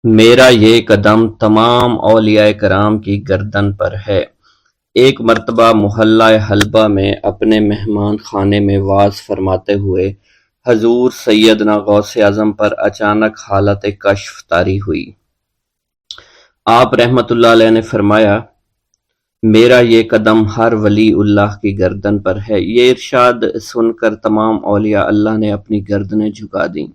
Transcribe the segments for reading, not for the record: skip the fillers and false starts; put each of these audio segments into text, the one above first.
میرا یہ قدم تمام اولیاء کرام کی گردن پر ہے۔ ایک مرتبہ محلہ حلبہ میں اپنے مہمان خانے میں وعظ فرماتے ہوئے حضور سیدنا غوث اعظم پر اچانک حالت کشف طاری ہوئی۔ آپ رحمت اللہ علیہ نے فرمایا، میرا یہ قدم ہر ولی اللہ کی گردن پر ہے۔ یہ ارشاد سن کر تمام اولیاء اللہ نے اپنی گردنیں جھکا دیں۔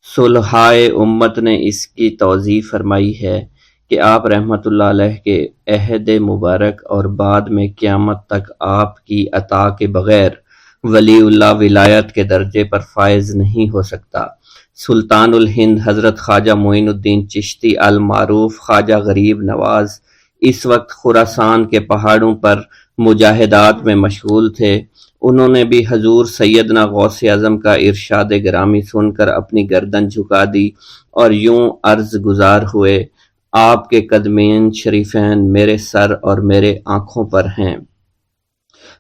صلحائے امت نے اس کی توضیح فرمائی ہے کہ آپ رحمت اللہ علیہ کے عہد مبارک اور بعد میں قیامت تک آپ کی عطا کے بغیر ولی اللہ ولایت کے درجے پر فائز نہیں ہو سکتا۔ سلطان الہند حضرت خواجہ معین الدین چشتی المعروف خواجہ غریب نواز اس وقت خراسان کے پہاڑوں پر مجاہدات میں مشغول تھے۔ انہوں نے بھی حضور سیدنا غوث اعظم کا ارشاد گرامی سن کر اپنی گردن جھکا دی اور یوں عرض گزار ہوئے، آپ کے قدمین شریفین میرے سر اور میرے آنکھوں پر ہیں۔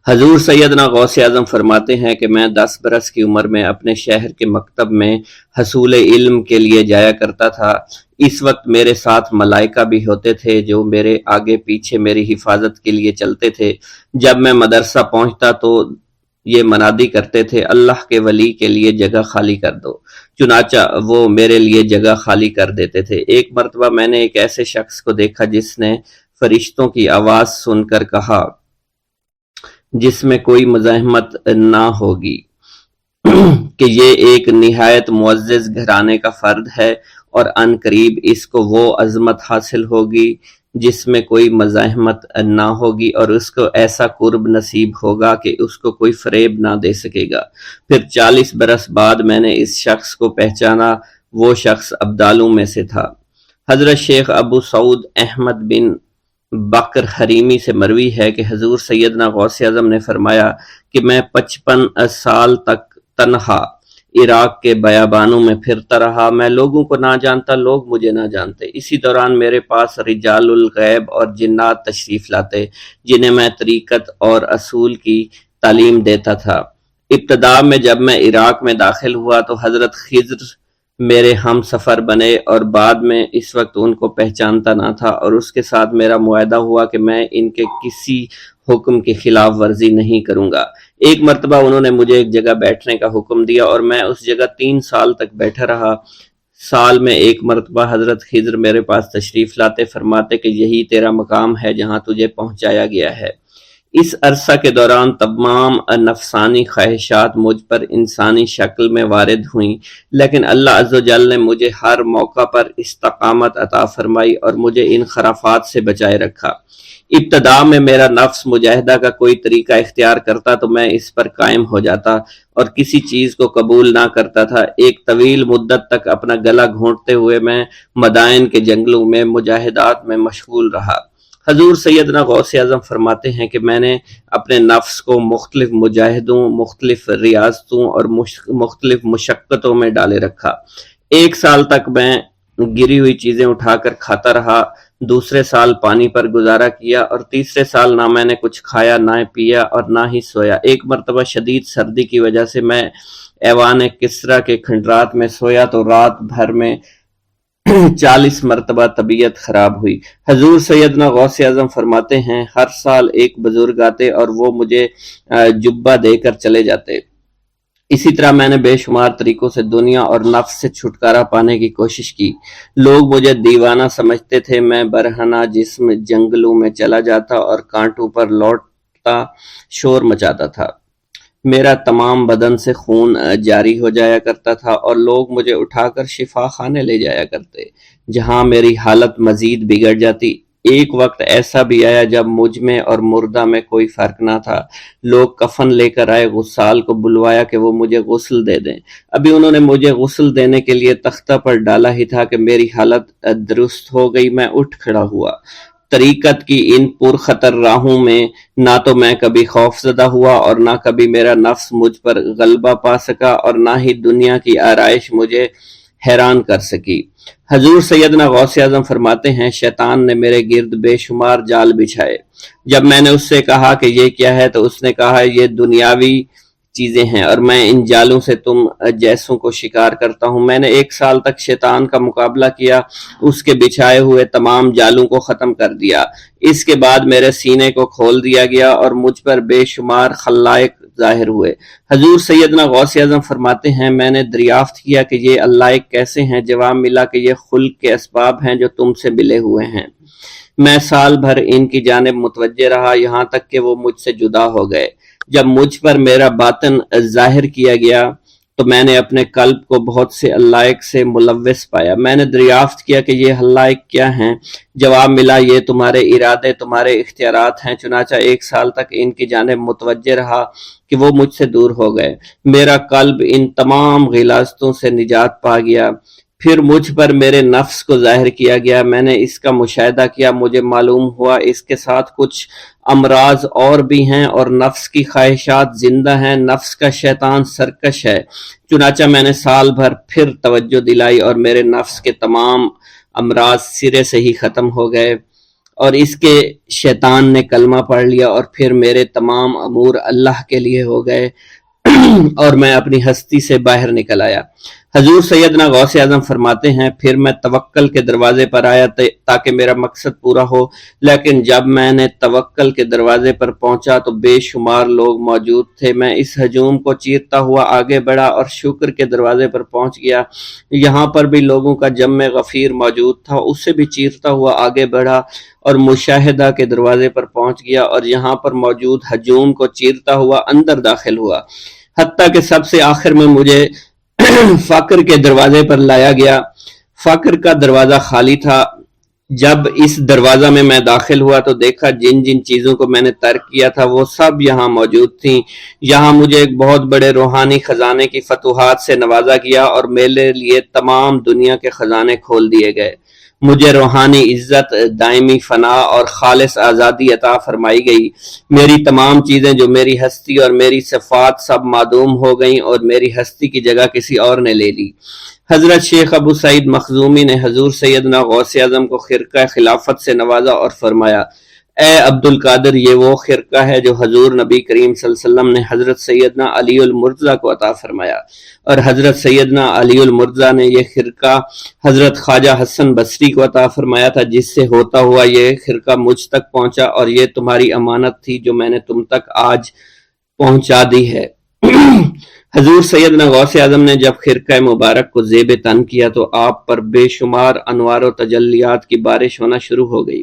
حضور سیدنا غوث اعظم فرماتے ہیں کہ میں 10 برس کی عمر میں اپنے شہر کے مکتب میں حصول علم کے لیے جایا کرتا تھا۔ اس وقت میرے ساتھ ملائکہ بھی ہوتے تھے جو میرے آگے پیچھے میری حفاظت کے لیے چلتے تھے۔ جب میں مدرسہ پہنچتا تو یہ منادی کرتے تھے، اللہ کے ولی کے لیے جگہ خالی کر دو۔ چنانچہ وہ میرے لیے جگہ خالی کر دیتے تھے۔ ایک مرتبہ میں نے ایک ایسے شخص کو دیکھا جس نے فرشتوں کی آواز سن کر کہا، جس میں کوئی مزاحمت نہ ہوگی، کہ یہ ایک نہایت معزز گھرانے کا فرد ہے اور عن قریب اس کو وہ عظمت حاصل ہوگی جس میں کوئی مزاحمت نہ ہوگی، اور اس کو ایسا قرب نصیب ہوگا کہ اس کو کوئی فریب نہ دے سکے گا۔ پھر 40 برس بعد میں نے اس شخص کو پہچانا۔ وہ شخص ابدالوں میں سے تھا۔ حضرت شیخ ابو سعود احمد بن بکر حریمی سے مروی ہے کہ حضور سیدنا غوث اعظم نے فرمایا کہ میں 55 سال تک تنہا عراق کے بیابانوں میں پھرتا رہا۔ میں لوگوں کو نہ جانتا، لوگ مجھے نہ جانتے۔ اسی دوران میرے پاس رجال الغیب اور جنات تشریف لاتے جنہیں میں طریقت اور اصول کی تعلیم دیتا تھا۔ ابتدا میں جب میں عراق میں داخل ہوا تو حضرت خضر میرے ہم سفر بنے، اور بعد میں اس وقت ان کو پہچانتا نہ تھا، اور اس کے ساتھ میرا معاہدہ ہوا کہ میں ان کے کسی حکم کی خلاف ورزی نہیں کروں گا۔ ایک مرتبہ انہوں نے مجھے ایک جگہ بیٹھنے کا حکم دیا اور میں اس جگہ 3 سال تک بیٹھا رہا۔ سال میں ایک مرتبہ حضرت خضر میرے پاس تشریف لاتے، فرماتے کہ یہی تیرا مقام ہے جہاں تجھے پہنچایا گیا ہے۔ اس عرصہ کے دوران تمام نفسانی خواہشات مجھ پر انسانی شکل میں وارد ہوئیں، لیکن اللہ عز و جل نے مجھے ہر موقع پر استقامت عطا فرمائی اور مجھے ان خرافات سے بچائے رکھا۔ ابتدا میں میرا نفس مجاہدہ کا کوئی طریقہ اختیار کرتا تو میں اس پر قائم ہو جاتا اور کسی چیز کو قبول نہ کرتا تھا۔ ایک طویل مدت تک اپنا گلا گھونٹتے ہوئے میں مدائن کے جنگلوں میں مجاہدات میں مشغول رہا۔ حضور سیدنا غوث اعظم فرماتے ہیں کہ میں نے اپنے نفس کو مختلف مجاہدوں، مختلف ریاضتوں اور مختلف مشقتوں میں ڈالے رکھا۔ 1 سال تک میں گری ہوئی چیزیں اٹھا کر کھاتا رہا، دوسرے سال پانی پر گزارا کیا، اور تیسرے سال نہ میں نے کچھ کھایا، نہ پیا اور نہ ہی سویا۔ ایک مرتبہ شدید سردی کی وجہ سے میں ایوان کسریٰ کے کھنڈرات میں سویا تو رات بھر میں 40 مرتبہ طبیعت خراب ہوئی۔ حضور سیدنا غوث اعظم فرماتے ہیں، ہر سال ایک بزرگ آتے اور وہ مجھے جبہ دے کر چلے جاتے۔ اسی طرح میں نے بے شمار طریقوں سے دنیا اور نفس سے چھٹکارا پانے کی کوشش کی۔ لوگ مجھے دیوانہ سمجھتے تھے۔ میں برہنہ جسم جنگلوں میں چلا جاتا اور کانٹوں پر لوٹتا شور مچاتا تھا۔ میرا تمام بدن سے خون جاری ہو جایا کرتا تھا اور لوگ مجھے اٹھا کر شفا خانے لے جایا کرتے، جہاں میری حالت مزید بگڑ جاتی۔ ایک وقت ایسا بھی آیا جب مجھ میں اور مردہ میں کوئی فرق نہ تھا۔ لوگ کفن لے کر آئے، غسال کو بلوایا کہ وہ مجھے غسل دے دیں۔ ابھی انہوں نے مجھے غسل دینے کے لیے تختہ پر ڈالا ہی تھا کہ میری حالت درست ہو گئی۔ میں اٹھ کھڑا ہوا۔ طریقت کی ان پرخطر راہوں میں نہ تو میں کبھی خوف زدہ ہوا اور نہ کبھی میرا نفس مجھ پر غلبہ پا سکا، اور نہ ہی دنیا کی آرائش مجھے حیران کر سکی۔ حضور سیدنا غوث اعظم فرماتے ہیں، شیطان نے میرے گرد بے شمار جال بچھائے۔ جب میں نے اس سے کہا کہ یہ کیا ہے تو اس نے کہا، یہ دنیاوی چیزیں ہیں اور میں ان جالوں سے تم جیسوں کو شکار کرتا ہوں۔ میں نے 1 سال تک شیطان کا مقابلہ کیا، اس کے بچھائے ہوئے تمام جالوں کو ختم کر دیا۔ اس کے بعد میرے سینے کو کھول دیا گیا اور مجھ پر بے شمار خلائق ظاہر ہوئے۔ حضور سیدنا غوث اعظم فرماتے ہیں میں نے دریافت کیا کہ یہ اللہ کیسے ہیں؟ جواب ملا کہ یہ خلق کے اسباب ہیں جو تم سے ملے ہوئے ہیں۔ میں سال بھر ان کی جانب متوجہ رہا یہاں تک کہ وہ مجھ سے جدا ہو گئے۔ جب مجھ پر میرا باطن ظاہر کیا گیا تو میں نے اپنے قلب کو بہت سے علائق سے ملوث پایا۔ میں نے دریافت کیا کہ یہ علائق کیا ہیں؟ جواب ملا یہ تمہارے ارادے، تمہارے اختیارات ہیں۔ چنانچہ 1 سال تک ان کی جانب متوجہ رہا کہ وہ مجھ سے دور ہو گئے۔ میرا قلب ان تمام غلاظتوں سے نجات پا گیا۔ پھر مجھ پر میرے نفس کو ظاہر کیا گیا، میں نے اس کا مشاہدہ کیا، مجھے معلوم ہوا اس کے ساتھ کچھ امراض اور بھی ہیں اور نفس کی خواہشات زندہ ہیں، نفس کا شیطان سرکش ہے۔ چنانچہ میں نے سال بھر پھر توجہ دلائی اور میرے نفس کے تمام امراض سرے سے ہی ختم ہو گئے اور اس کے شیطان نے کلمہ پڑھ لیا اور پھر میرے تمام امور اللہ کے لیے ہو گئے اور میں اپنی ہستی سے باہر نکل آیا۔ حضور سیدنا غوث اعظم فرماتے ہیں پھر میں توکل کے دروازے پر آیا تاکہ میرا مقصد پورا ہو، لیکن جب میں نے توکل کے دروازے پر پہنچا تو بے شمار لوگ موجود تھے۔ میں اس ہجوم کو چیرتا ہوا آگے بڑھا اور شکر کے دروازے پر پہنچ گیا، یہاں پر بھی لوگوں کا جمع غفیر موجود تھا، اس سے بھی چیرتا ہوا آگے بڑھا اور مشاہدہ کے دروازے پر پہنچ گیا اور یہاں پر موجود ہجوم کو چیرتا ہوا اندر داخل ہوا، حتیٰ کہ سب سے آخر میں مجھے فقر کے دروازے پر لایا گیا۔ فقر کا دروازہ خالی تھا۔ جب اس دروازہ میں داخل ہوا تو دیکھا جن جن چیزوں کو میں نے ترک کیا تھا وہ سب یہاں موجود تھیں۔ یہاں مجھے ایک بہت بڑے روحانی خزانے کی فتوحات سے نوازا گیا اور میرے لیے تمام دنیا کے خزانے کھول دیے گئے۔ مجھے روحانی عزت، دائمی فنا اور خالص آزادی عطا فرمائی گئی۔ میری تمام چیزیں جو میری ہستی اور میری صفات سب معدوم ہو گئیں اور میری ہستی کی جگہ کسی اور نے لے لی۔ حضرت شیخ ابو سعید مخزومی نے حضور سیدنا غوث اعظم کو خرقہ خلافت سے نوازا اور فرمایا اے عبد القادر، یہ وہ خرقہ ہے جو حضور نبی کریم صلی اللہ علیہ وسلم نے حضرت سیدنا علی المرتضیٰ کو عطا فرمایا، اور حضرت سیدنا علی المرتضیٰ نے یہ خرقہ حضرت خواجہ حسن بصری کو عطا فرمایا تھا، جس سے ہوتا ہوا یہ خرقہ مجھ تک پہنچا، اور یہ تمہاری امانت تھی جو میں نے تم تک آج پہنچا دی ہے۔ حضور سیدنا غوث اعظم نے جب خرقہ مبارک کو زیب تن کیا تو آپ پر بے شمار انوار و تجلیات کی بارش ہونا شروع ہو گئی۔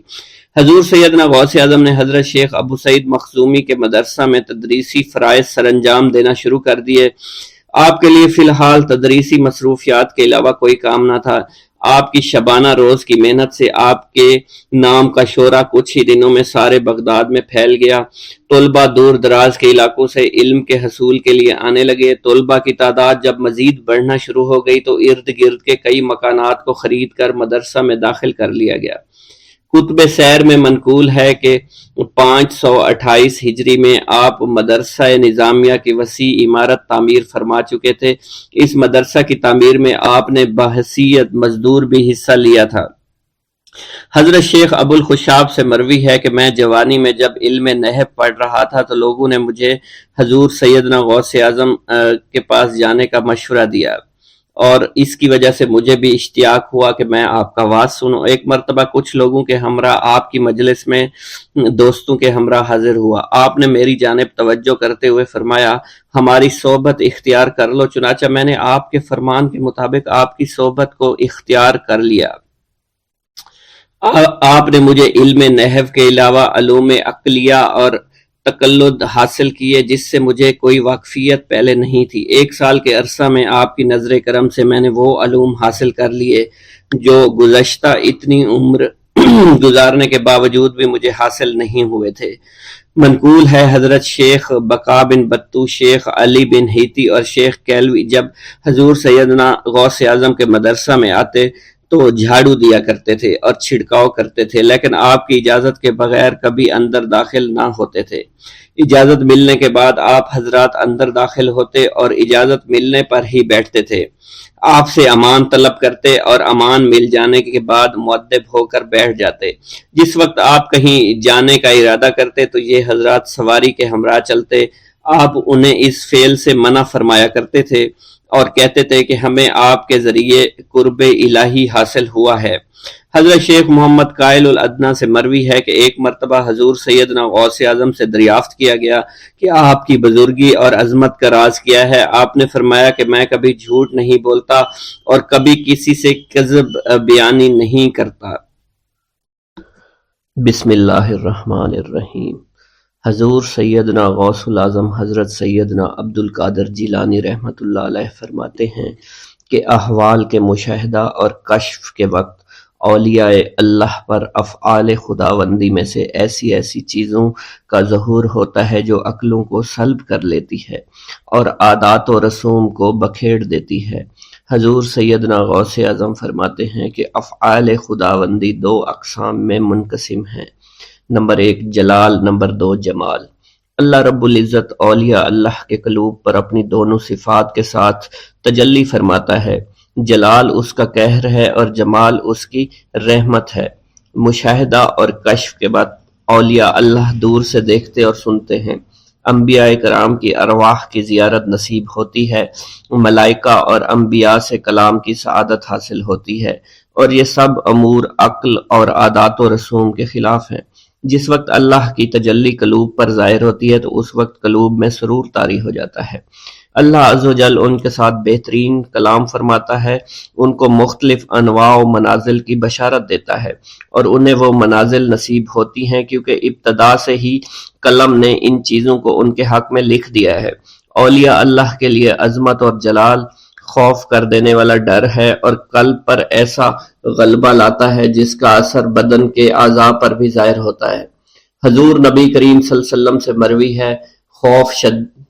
حضور سیدنا غوث اعظم نے حضرت شیخ ابو سعید مخزومی کے مدرسہ میں تدریسی فرائض سر انجام دینا شروع کر دیے۔ آپ کے لیے فی الحال تدریسی مصروفیات کے علاوہ کوئی کام نہ تھا۔ آپ کی شبانہ روز کی محنت سے آپ کے نام کا شعرہ کچھ ہی دنوں میں سارے بغداد میں پھیل گیا۔ طلبہ دور دراز کے علاقوں سے علم کے حصول کے لیے آنے لگے۔ طلبہ کی تعداد جب مزید بڑھنا شروع ہو گئی تو ارد گرد کے کئی مکانات کو خرید کر مدرسہ میں داخل کر لیا گیا۔ کتب سیر میں منقول ہے کہ 528 ہجری میں آپ مدرسہ نظامیہ کی وسیع عمارت تعمیر فرما چکے تھے۔ اس مدرسہ کی تعمیر میں آپ نے بحیثیت مزدور بھی حصہ لیا تھا۔ حضرت شیخ ابو الخشاب سے مروی ہے کہ میں جوانی میں جب علم نحو پڑھ رہا تھا تو لوگوں نے مجھے حضور سیدنا غوث اعظم کے پاس جانے کا مشورہ دیا، اور اس کی وجہ سے مجھے بھی اشتیاق ہوا کہ میں آپ کا واز سنوں۔ ایک مرتبہ کچھ لوگوں کے ہمراہ آپ کی مجلس میں دوستوں کے ہمراہ حاضر ہوا۔ آپ نے میری جانب توجہ کرتے ہوئے فرمایا ہماری صحبت اختیار کر لو۔ چنانچہ میں نے آپ کے فرمان کے مطابق آپ کی صحبت کو اختیار کر لیا۔ آپ نے مجھے علم نحو کے علاوہ علوم عقلیہ اور تقلد حاصل کیے جس سے مجھے کوئی واقفیت پہلے نہیں تھی۔ 1 سال کے عرصہ میں آپ کی نظر کرم سے میں نے وہ علوم حاصل کر لیے جو گزشتہ اتنی عمر گزارنے کے باوجود بھی مجھے حاصل نہیں ہوئے تھے۔ منقول ہے حضرت شیخ بقا بن بطو، شیخ علی بن ہیتی اور شیخ کیلوی جب حضور سیدنا غوث اعظم کے مدرسہ میں آتے تو جھاڑو دیا کرتے تھے اور چھڑکاؤ کرتے تھے، لیکن آپ کی اجازت کے بغیر کبھی اندر داخل نہ ہوتے تھے۔ اجازت ملنے کے بعد آپ حضرات اندر داخل ہوتے اور اجازت ملنے پر ہی بیٹھتے تھے۔ آپ سے امان طلب کرتے اور امان مل جانے کے بعد مؤدب ہو کر بیٹھ جاتے۔ جس وقت آپ کہیں جانے کا ارادہ کرتے تو یہ حضرات سواری کے ہمراہ چلتے۔ آپ انہیں اس فعل سے منع فرمایا کرتے تھے اور کہتے تھے کہ ہمیں آپ کے ذریعے قرب الہی حاصل ہوا ہے۔ حضرت شیخ محمد قائل الادنیٰ سے مروی ہے کہ ایک مرتبہ حضور سیدنا غوث اعظم سے دریافت کیا گیا کہ آپ کی بزرگی اور عظمت کا راز کیا ہے؟ آپ نے فرمایا کہ میں کبھی جھوٹ نہیں بولتا اور کبھی کسی سے کذب بیانی نہیں کرتا۔ بسم اللہ الرحمن الرحیم۔ حضور سیدنا غوث الاعظم حضرت سیدنا عبد القادر جیلانی رحمۃ اللہ علیہ فرماتے ہیں کہ احوال کے مشاہدہ اور کشف کے وقت اولیاء اللہ پر افعال خداوندی میں سے ایسی ایسی چیزوں کا ظہور ہوتا ہے جو عقلوں کو سلب کر لیتی ہے اور عادات و رسوم کو بکھیڑ دیتی ہے۔ حضور سیدنا غوث اعظم فرماتے ہیں کہ افعال خداوندی دو اقسام میں منقسم ہیں، نمبر 1 جلال، نمبر 2 جمال۔ اللہ رب العزت اولیاء اللہ کے قلوب پر اپنی دونوں صفات کے ساتھ تجلی فرماتا ہے۔ جلال اس کا قہر ہے اور جمال اس کی رحمت ہے۔ مشاہدہ اور کشف کے بعد اولیاء اللہ دور سے دیکھتے اور سنتے ہیں، انبیاء کرام کی ارواح کی زیارت نصیب ہوتی ہے، ملائکہ اور انبیاء سے کلام کی سعادت حاصل ہوتی ہے، اور یہ سب امور عقل اور عادات و رسوم کے خلاف ہیں۔ جس وقت اللہ کی تجلی قلوب پر ظاہر ہوتی ہے تو اس وقت قلوب میں سرور طاری ہو جاتا ہے۔ اللہ عز و جل ان کے ساتھ بہترین کلام فرماتا ہے، ان کو مختلف انواع و منازل کی بشارت دیتا ہے، اور انہیں وہ منازل نصیب ہوتی ہیں کیونکہ ابتدا سے ہی قلم نے ان چیزوں کو ان کے حق میں لکھ دیا ہے۔ اولیاء اللہ کے لیے عظمت اور جلال خوف کر دینے والا ڈر ہے اور قلب پر ایسا غلبہ لاتا ہے جس کا اثر بدن کے اعضاء پر بھی ظاہر ہوتا ہے۔ حضور نبی کریم صلی اللہ علیہ وسلم سے مروی ہے، خوف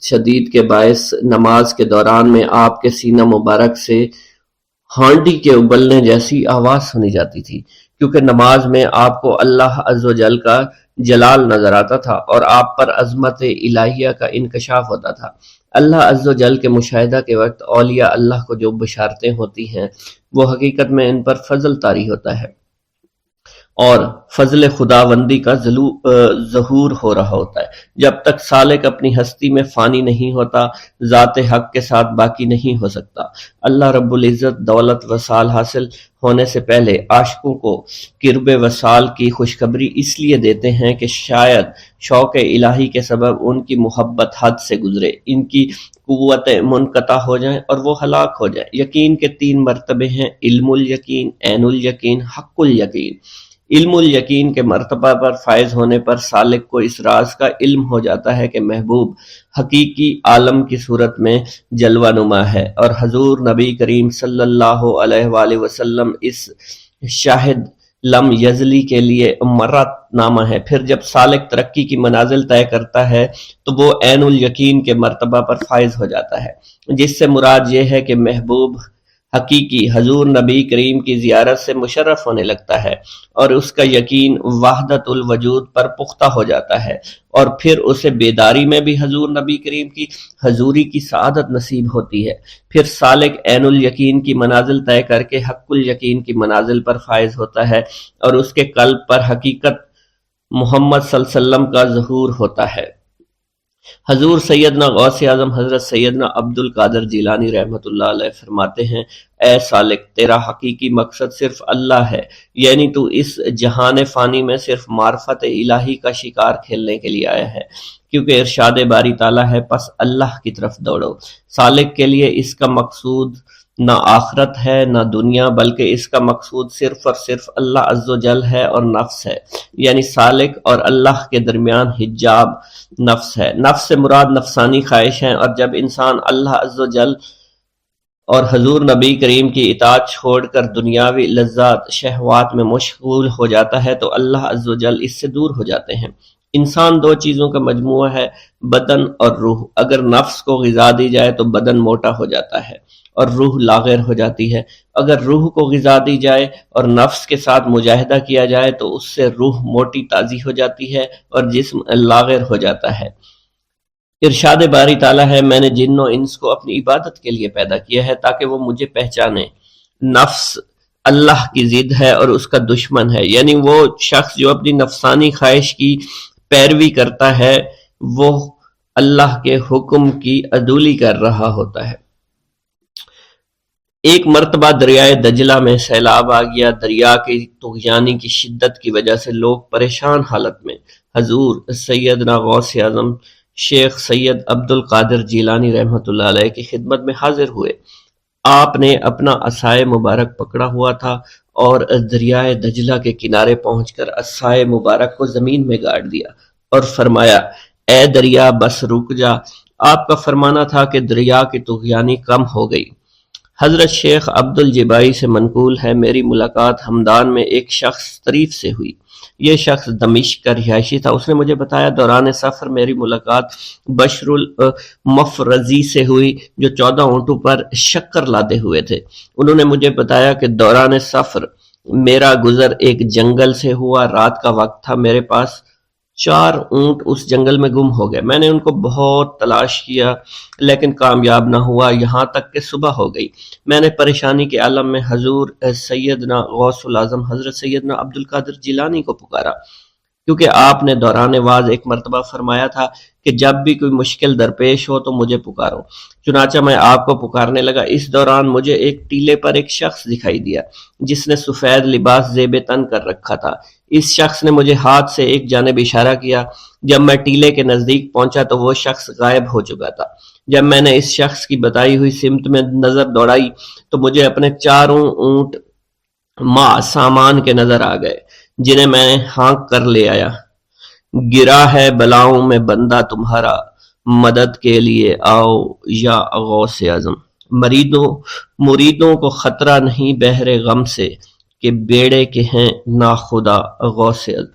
شدید کے باعث نماز کے دوران میں آپ کے سینہ مبارک سے ہانڈی کے ابلنے جیسی آواز سنی جاتی تھی، کیونکہ نماز میں آپ کو اللہ عز و جل کا جلال نظر آتا تھا اور آپ پر عظمت الہیہ کا انکشاف ہوتا تھا۔ اللہ عز و جل کے مشاہدہ کے وقت اولیاء اللہ کو جو بشارتیں ہوتی ہیں وہ حقیقت میں ان پر فضل طاری ہوتا ہے اور فضل خداوندی کا ظہور ہو رہا ہوتا ہے۔ جب تک سالک اپنی ہستی میں فانی نہیں ہوتا، ذات حق کے ساتھ باقی نہیں ہو سکتا۔ اللہ رب العزت دولت وصال حاصل ہونے سے پہلے عاشقوں کو قرب وصال کی خوشخبری اس لیے دیتے ہیں کہ شاید شوق الہی کے سبب ان کی محبت حد سے گزرے، ان کی قوتیں منقطع ہو جائیں اور وہ ہلاک ہو جائیں۔ یقین کے 3 مرتبے ہیں، علم الیقین، عین الیقین، حق الیقین۔ علم الیقین کے مرتبہ پر فائز ہونے پر سالک کو اس راز کا علم ہو جاتا ہے کہ محبوب حقیقی عالم کی صورت میں جلوہ نما ہے، اور حضور نبی کریم صلی اللہ علیہ وآلہ وسلم اس شاہد لم یزلی کے لیے مرت نامہ ہے۔ پھر جب سالک ترقی کی منازل طے کرتا ہے تو وہ عین الیقین کے مرتبہ پر فائز ہو جاتا ہے، جس سے مراد یہ ہے کہ محبوب حقیقی حضور نبی کریم کی زیارت سے مشرف ہونے لگتا ہے اور اس کا یقین وحدت الوجود پر پختہ ہو جاتا ہے، اور پھر اسے بیداری میں بھی حضور نبی کریم کی حضوری کی سعادت نصیب ہوتی ہے۔ پھر سالک عین الیقین کی منازل طے کر کے حق الیقین کی منازل پر فائز ہوتا ہے اور اس کے قلب پر حقیقت محمد صلی اللہ علیہ وسلم کا ظہور ہوتا ہے۔ حضور سیدنا غوث اعظم حضرت سیدنا عبد القادر جیلانی رحمۃ اللہ علیہ فرماتے ہیں، اے سالک، تیرا حقیقی مقصد صرف اللہ ہے، یعنی تو اس جہان فانی میں صرف معرفت الہی کا شکار کھیلنے کے لیے آیا ہے، کیونکہ ارشاد باری تعالیٰ ہے پس اللہ کی طرف دوڑو۔ سالک کے لیے اس کا مقصود نہ آخرت ہے نہ دنیا، بلکہ اس کا مقصود صرف اور صرف اللہ عز و جل ہے اور نفس ہے، یعنی سالک اور اللہ کے درمیان حجاب نفس ہے۔ نفس سے مراد نفسانی خواہش ہیں، اور جب انسان اللہ عز و جل اور حضور نبی کریم کی اطاعت چھوڑ کر دنیاوی لذات شہوات میں مشغول ہو جاتا ہے تو اللہ عز و جل اس سے دور ہو جاتے ہیں۔ انسان 2 چیزوں کا مجموعہ ہے، بدن اور روح۔ اگر نفس کو غذا دی جائے تو بدن موٹا ہو جاتا ہے اور روح لاغر ہو جاتی ہے، اگر روح کو غذا دی جائے اور نفس کے ساتھ مجاہدہ کیا جائے تو اس سے روح موٹی تازی ہو جاتی ہے اور جسم لاغر ہو جاتا ہے۔ ارشاد باری تعالیٰ ہے، میں نے جن و انس کو اپنی عبادت کے لیے پیدا کیا ہے تاکہ وہ مجھے پہچانے۔ نفس اللہ کی ضد ہے اور اس کا دشمن ہے، یعنی وہ شخص جو اپنی نفسانی خواہش کی پیروی کرتا ہے وہ اللہ کے حکم کی عدولی کر رہا ہوتا ہے۔ ایک مرتبہ دریائے دجلہ میں سیلاب آ گیا۔ دریا کی طغیانی کی شدت کی وجہ سے لوگ پریشان حالت میں حضور سیدنا غوث اعظم شیخ سید عبد القادر جیلانی رحمۃ اللہ علیہ کی خدمت میں حاضر ہوئے۔ آپ نے اپنا عصائے مبارک پکڑا ہوا تھا اور دریائے دجلہ کے کنارے پہنچ کر عصائے مبارک کو زمین میں گاڑ دیا اور فرمایا، اے دریا بس رک جا، آپ کا فرمانا تھا کہ دریا کی طغیانی کم ہو گئی۔ حضرت شیخ عبد الجبائی سے منقول ہے، میری ملاقات ہمدان میں ایک شخص طریف سے ہوئی۔ یہ شخص دمشق کا رہائشی تھا۔ اس نے مجھے بتایا دوران سفر میری ملاقات بشر المفرزی سے ہوئی جو 14 اونٹوں پر شکر لادے ہوئے تھے۔ انہوں نے مجھے بتایا کہ دوران سفر میرا گزر ایک جنگل سے ہوا، رات کا وقت تھا، میرے پاس 4 اونٹ اس جنگل میں گم ہو گئے۔ میں نے ان کو بہت تلاش کیا لیکن کامیاب نہ ہوا، یہاں تک کہ صبح ہو گئی۔ میں نے پریشانی کے عالم میں حضور سیدنا غوث الاعظم حضرت سیدنا عبد القادر جیلانی کو پکارا، کیونکہ آپ نے دوران واز ایک مرتبہ فرمایا تھا کہ جب بھی کوئی مشکل درپیش ہو تو مجھے پکارو۔ چنانچہ میں آپ کو پکارنے لگا۔ اس دوران مجھے ایک ٹیلے پر ایک شخص دکھائی دیا جس نے سفید لباس زیب تن کر رکھا تھا۔ اس شخص نے مجھے ہاتھ سے ایک جانب اشارہ کیا۔ جب میں ٹیلے کے نزدیک پہنچا تو وہ شخص غائب ہو چکا تھا۔ جب میں نے اس شخص کی بتائی ہوئی سمت میں نظر دوڑائی تو مجھے اپنے 4 اونٹ ماں سامان کے نظر آ گئے جنہیں میں نے ہانک کر لے آیا۔ گرا ہے بلاؤں میں بندہ تمہارا، مدد کے لیے آؤ یا غوث اعظم۔ مریدوں کو خطرہ نہیں بحر غم سے کہ بیڑے کے ہیں ناخدا غوث اعظم۔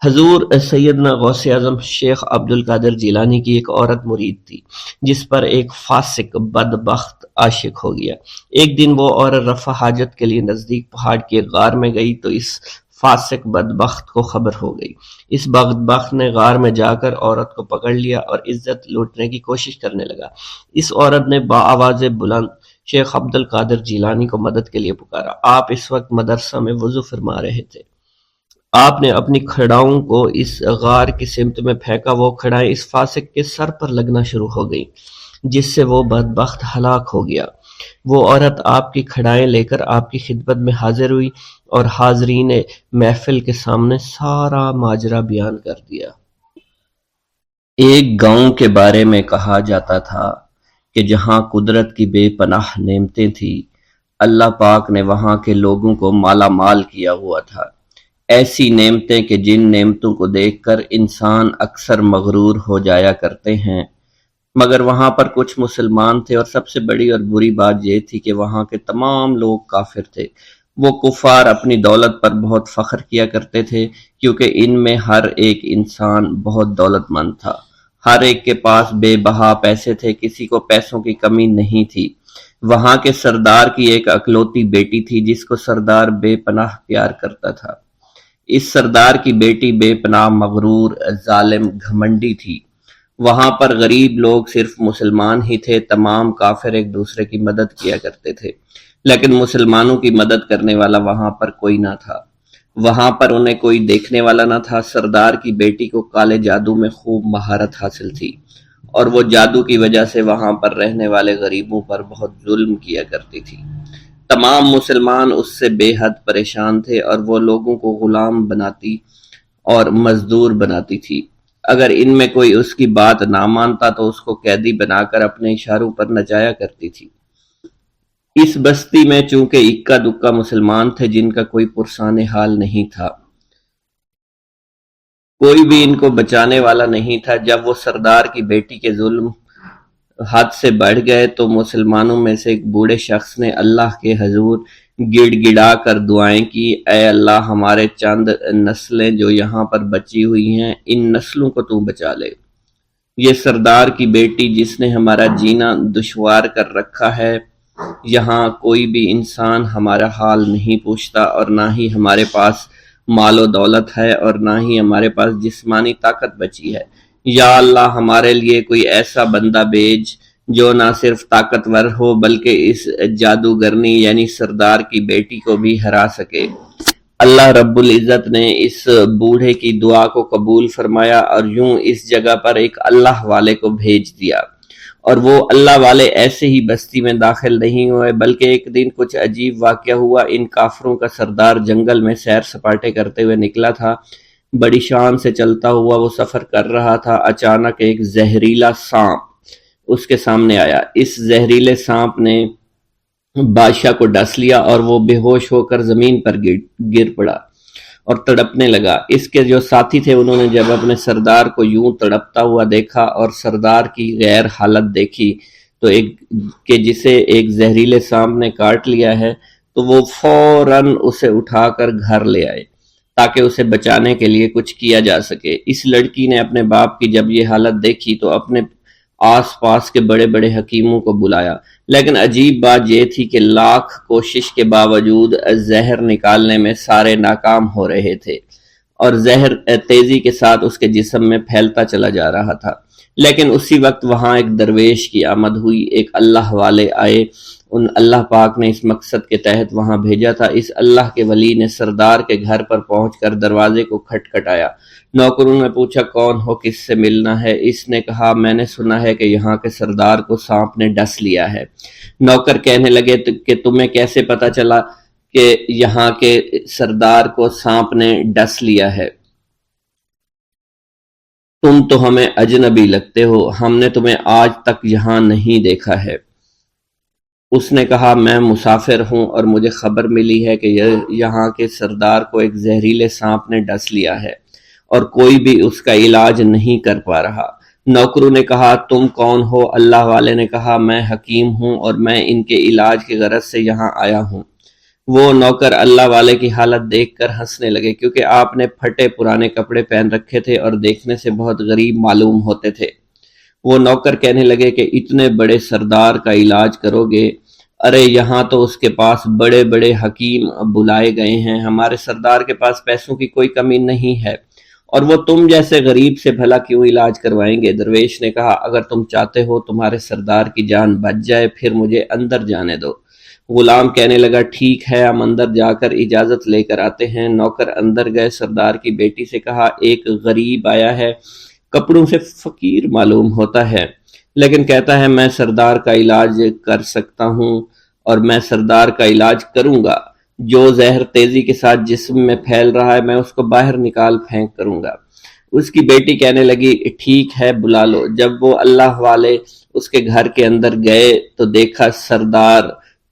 حضور سیدنا غوث اعظم شیخ عبد القادر جیلانی کی ایک عورت مرید تھی جس پر ایک فاسق بدبخت عاشق ہو گیا۔ ایک دن وہ عورت رفع حاجت کے لیے نزدیک پہاڑ کے غار میں گئی تو اس فاسق بدبخت کو خبر ہو گئی۔ اس بدبخت نے غار میں جا کر عورت کو پکڑ لیا اور عزت لوٹنے کی کوشش کرنے لگا۔ اس عورت نے بآواز بلند شیخ عبد القادر جیلانی کو مدد کے لیے پکارا۔ آپ اس وقت مدرسہ میں وضو فرما رہے تھے۔ آپ نے اپنی کھڑاؤں کو اس غار کی سمت میں پھینکا، وہ کھڑائیں اس فاسق کے سر پر لگنا شروع ہو گئیں جس سے وہ بدبخت ہلاک ہو گیا۔ وہ عورت آپ کی کھڑائیں لے کر آپ کی خدمت میں حاضر ہوئی اور حاضرین محفل کے سامنے سارا ماجرا بیان کر دیا۔ ایک گاؤں کے بارے میں کہا جاتا تھا کہ جہاں قدرت کی بے پناہ نعمتیں تھیں، اللہ پاک نے وہاں کے لوگوں کو مالا مال کیا ہوا تھا۔ ایسی نعمتیں کہ جن نعمتوں کو دیکھ کر انسان اکثر مغرور ہو جایا کرتے ہیں، مگر وہاں پر کچھ مسلمان تھے اور سب سے بڑی اور بری بات یہ تھی کہ وہاں کے تمام لوگ کافر تھے۔ وہ کفار اپنی دولت پر بہت فخر کیا کرتے تھے کیونکہ ان میں ہر ایک انسان بہت دولت مند تھا، ہر ایک کے پاس بے بہا پیسے تھے، کسی کو پیسوں کی کمی نہیں تھی۔ وہاں کے سردار کی ایک اکلوتی بیٹی تھی جس کو سردار بے پناہ پیار کرتا تھا۔ اس سردار کی بیٹی بے پناہ مغرور، ظالم، گھمنڈی تھی۔ وہاں پر غریب لوگ صرف مسلمان ہی تھے، تمام کافر ایک دوسرے کی مدد کیا کرتے تھے، لیکن مسلمانوں کی مدد کرنے والا وہاں پر کوئی نہ تھا۔ وہاں پر انہیں کوئی دیکھنے والا نہ تھا۔ سردار کی بیٹی کو کالے جادو میں خوب مہارت حاصل تھی اور وہ جادو کی وجہ سے وہاں پر رہنے والے غریبوں پر بہت ظلم کیا کرتی تھی۔ تمام مسلمان اس سے بے حد پریشان تھے اور وہ لوگوں کو غلام بناتی اور مزدور بناتی تھی۔ اگر ان میں کوئی اس کی بات نہ مانتا تو اس کو قیدی بنا کر اپنے اشاروں پر نچایا کرتی تھی۔ اس بستی میں چونکہ اکا دکا مسلمان تھے جن کا کوئی پرسان حال نہیں تھا، کوئی بھی ان کو بچانے والا نہیں تھا۔ جب وہ سردار کی بیٹی کے ظلم حد سے بڑھ گئے تو مسلمانوں میں سے ایک بوڑھے شخص نے اللہ کے حضور گڑ گڑا کر دعائیں کی، اے اللہ ہمارے چند نسلیں جو یہاں پر بچی ہوئی ہیں ان نسلوں کو تو بچا لے۔ یہ سردار کی بیٹی جس نے ہمارا جینا دشوار کر رکھا ہے، یہاں کوئی بھی انسان ہمارا حال نہیں پوچھتا اور نہ ہی ہمارے پاس مال و دولت ہے اور نہ ہی ہمارے پاس جسمانی طاقت بچی ہے۔ یا اللہ ہمارے لیے کوئی ایسا بندہ بھیج جو نہ صرف طاقتور ہو بلکہ اس جادوگرنی یعنی سردار کی بیٹی کو بھی ہرا سکے۔ اللہ رب العزت نے اس بوڑھے کی دعا کو قبول فرمایا اور یوں اس جگہ پر ایک اللہ والے کو بھیج دیا، اور وہ اللہ والے ایسے ہی بستی میں داخل نہیں ہوئے بلکہ ایک دن کچھ عجیب واقعہ ہوا۔ ان کافروں کا سردار جنگل میں سیر سپاٹے کرتے ہوئے نکلا تھا، بڑی شان سے چلتا ہوا وہ سفر کر رہا تھا۔ اچانک ایک زہریلا سانپ اس کے سامنے آیا۔ اس زہریلے سانپ نے بادشاہ کو ڈس لیا اور وہ بے ہوش ہو کر زمین پر گر پڑا اور تڑپنے لگا۔ اس کے جو ساتھی تھے انہوں نے جب اپنے سردار کو یوں تڑپتا ہوا دیکھا اور سردار کی غیر حالت دیکھی تو کہ جسے ایک زہریلے سانپ نے کاٹ لیا ہے، تو وہ فوراً اسے اٹھا کر گھر لے آئے تاکہ اسے بچانے کے لیے کچھ کیا جا سکے۔ اس لڑکی نے اپنے باپ کی جب یہ حالت دیکھی تو اپنے آس پاس کے بڑے بڑے حکیموں کو بلایا، لیکن عجیب بات یہ تھی کہ لاکھ کوشش کے باوجود زہر نکالنے میں سارے ناکام ہو رہے تھے اور زہر تیزی کے ساتھ اس کے جسم میں پھیلتا چلا جا رہا تھا۔ لیکن اسی وقت وہاں ایک درویش کی آمد ہوئی، ایک اللہ والے آئے، ان اللہ پاک نے اس مقصد کے تحت وہاں بھیجا تھا۔ اس اللہ کے ولی نے سردار کے گھر پر پہنچ کر دروازے کو کھٹکھٹایا۔ نوکروں نے پوچھا کون ہو، کس سے ملنا ہے؟ اس نے کہا میں نے سنا ہے کہ یہاں کے سردار کو سانپ نے ڈس لیا ہے۔ نوکر کہنے لگے کہ تمہیں کیسے پتا چلا کہ یہاں کے سردار کو سانپ نے ڈس لیا ہے؟ تم تو ہمیں اجنبی لگتے ہو، ہم نے تمہیں آج تک یہاں نہیں دیکھا ہے۔ اس نے کہا میں مسافر ہوں اور مجھے خبر ملی ہے کہ یہاں کے سردار کو ایک زہریلے سانپ نے ڈس لیا ہے اور کوئی بھی اس کا علاج نہیں کر پا رہا۔ نوکروں نے کہا تم کون ہو؟ اللہ والے نے کہا میں حکیم ہوں اور میں ان کے علاج کی غرض سے یہاں آیا ہوں۔ وہ نوکر اللہ والے کی حالت دیکھ کر ہنسنے لگے، کیونکہ آپ نے پھٹے پرانے کپڑے پہن رکھے تھے اور دیکھنے سے بہت غریب معلوم ہوتے تھے۔ وہ نوکر کہنے لگے کہ اتنے بڑے سردار کا علاج کرو گے؟ ارے یہاں تو اس کے پاس بڑے بڑے حکیم بلائے گئے ہیں، ہمارے سردار کے پاس پیسوں کی کوئی کمی نہیں ہے، اور وہ تم جیسے غریب سے بھلا کیوں علاج کروائیں گے؟ درویش نے کہا اگر تم چاہتے ہو تمہارے سردار کی جان بچ جائے پھر مجھے اندر جانے دو۔ غلام کہنے لگا ٹھیک ہے، ہم اندر جا کر اجازت لے کر آتے ہیں۔ نوکر اندر گئے، سردار کی بیٹی سے کہا ایک غریب آیا ہے، کپڑوں سے فقیر معلوم ہوتا ہے لیکن کہتا ہے میں سردار کا علاج کر سکتا ہوں اور میں سردار کا علاج کروں گا۔ جو زہر تیزی کے ساتھ جسم میں پھیل رہا ہے میں اس کو باہر نکال پھینک کروں گا۔ اس کی بیٹی کہنے لگی ٹھیک ہے بلا لو۔ جب وہ اللہ والے اس کے گھر کے اندر گئے تو دیکھا سردار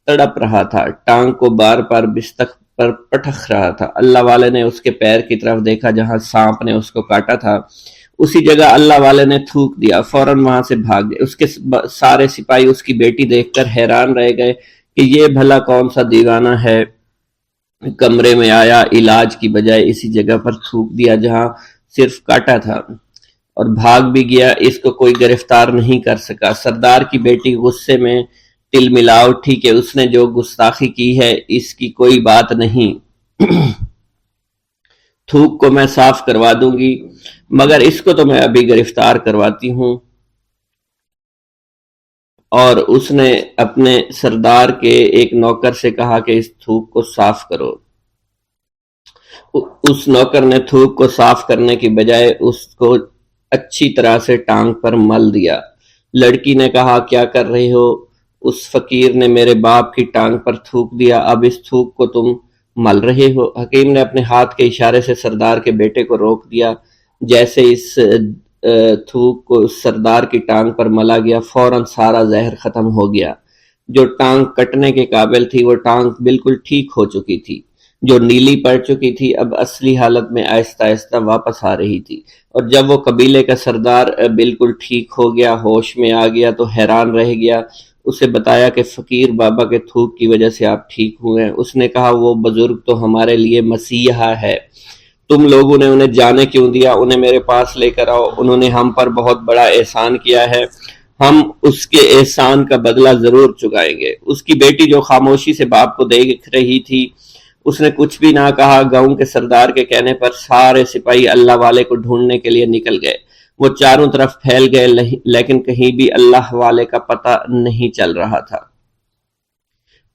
تڑپ رہا تھا، ٹانگ کو بار بار بستر پر پٹخ رہا تھا۔ اللہ والے نے اس کے پیر کی طرف دیکھا جہاں سانپ نے اس کو کاٹا تھا، اسی جگہ اللہ والے نے تھوک دیا، فوراً وہاں سے بھاگ گئے۔ اس کے سارے سپاہی اس کی بیٹی دیکھ کر حیران رہ گئے کہ یہ بھلا کون سا دیوانہ ہے، کمرے میں آیا، علاج کی بجائے اسی جگہ پر تھوک دیا جہاں صرف کاٹا تھا، اور بھاگ بھی گیا، اس کو کوئی گرفتار نہیں کر سکا۔ سردار کی بیٹی غصے میں تل ملا اٹھی کہ اس نے جو گستاخی کی ہے اس کی کوئی بات نہیں، تھوک کو میں صاف کروا دوں گی، مگر اس کو تو میں ابھی گرفتار کرواتی ہوں۔ اور اس نے اپنے سردار کے ایک نوکر سے کہا کہ اس تھوک کو صاف کرو۔ اس نوکر نے تھوک کو صاف کرنے کی بجائے اس کو اچھی طرح سے ٹانگ پر مل دیا۔ لڑکی نے کہا کیا کر رہے ہو؟ اس فقیر نے میرے باپ کی ٹانگ پر تھوک دیا، اب اس تھوک کو تم مل رہے ہو؟ حکیم نے اپنے ہاتھ کے اشارے سے سردار کے بیٹے کو روک دیا۔ جیسے اس تھوک کو سردار کی ٹانگ پر ملا گیا فوراً سارا زہر ختم ہو گیا۔ جو ٹانگ کٹنے کے قابل تھی وہ ٹانگ بالکل ٹھیک ہو چکی تھی، جو نیلی پڑ چکی تھی اب اصلی حالت میں آہستہ آہستہ واپس آ رہی تھی۔ اور جب وہ قبیلے کا سردار بالکل ٹھیک ہو گیا، ہوش میں آ گیا تو حیران رہ گیا۔ اسے بتایا کہ فقیر بابا کے تھوک کی وجہ سے آپ ٹھیک ہوئے۔ اس نے کہا وہ بزرگ تو ہمارے لیے مسیحا ہے، تم لوگوں نے انہیں جانے کیوں دیا؟ انہیں میرے پاس لے کر آؤ، انہوں نے ہم پر بہت بڑا احسان کیا ہے، ہم اس کے احسان کا بدلہ ضرور چکائیں گے۔ اس کی بیٹی جو خاموشی سے باپ کو دیکھ رہی تھی اس نے کچھ بھی نہ کہا۔ گاؤں کے سردار کے کہنے پر سارے سپاہی اللہ والے کو ڈھونڈنے کے لیے نکل گئے۔ وہ چاروں طرف پھیل گئے لیکن کہیں بھی اللہ والے کا پتہ نہیں چل رہا تھا۔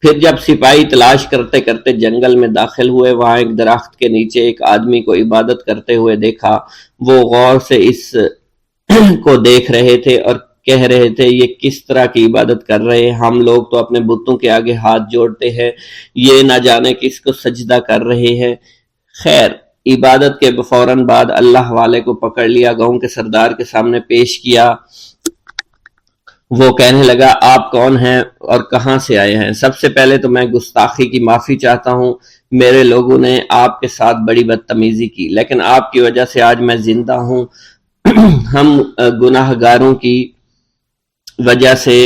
پھر جب سپاہی تلاش کرتے کرتے جنگل میں داخل ہوئے، وہاں ایک درخت کے نیچے ایک آدمی کو عبادت کرتے ہوئے دیکھا۔ وہ غور سے اس کو دیکھ رہے تھے اور کہہ رہے تھے، یہ کس طرح کی عبادت کر رہے ہیں؟ ہم لوگ تو اپنے بتوں کے آگے ہاتھ جوڑتے ہیں، یہ نہ جانے کس کو سجدہ کر رہے ہیں۔ خیر، عبادت کے فوراً بعد اللہ والے کو پکڑ لیا، گاؤں کے سردار کے سامنے پیش کیا۔ وہ کہنے لگا، آپ کون ہیں اور کہاں سے آئے ہیں؟ سب سے پہلے تو میں گستاخی کی معافی چاہتا ہوں، میرے لوگوں نے آپ کے ساتھ بڑی بدتمیزی کی، لیکن آپ کی وجہ سے آج میں زندہ ہوں۔ ہم گناہ گاروں کی وجہ سے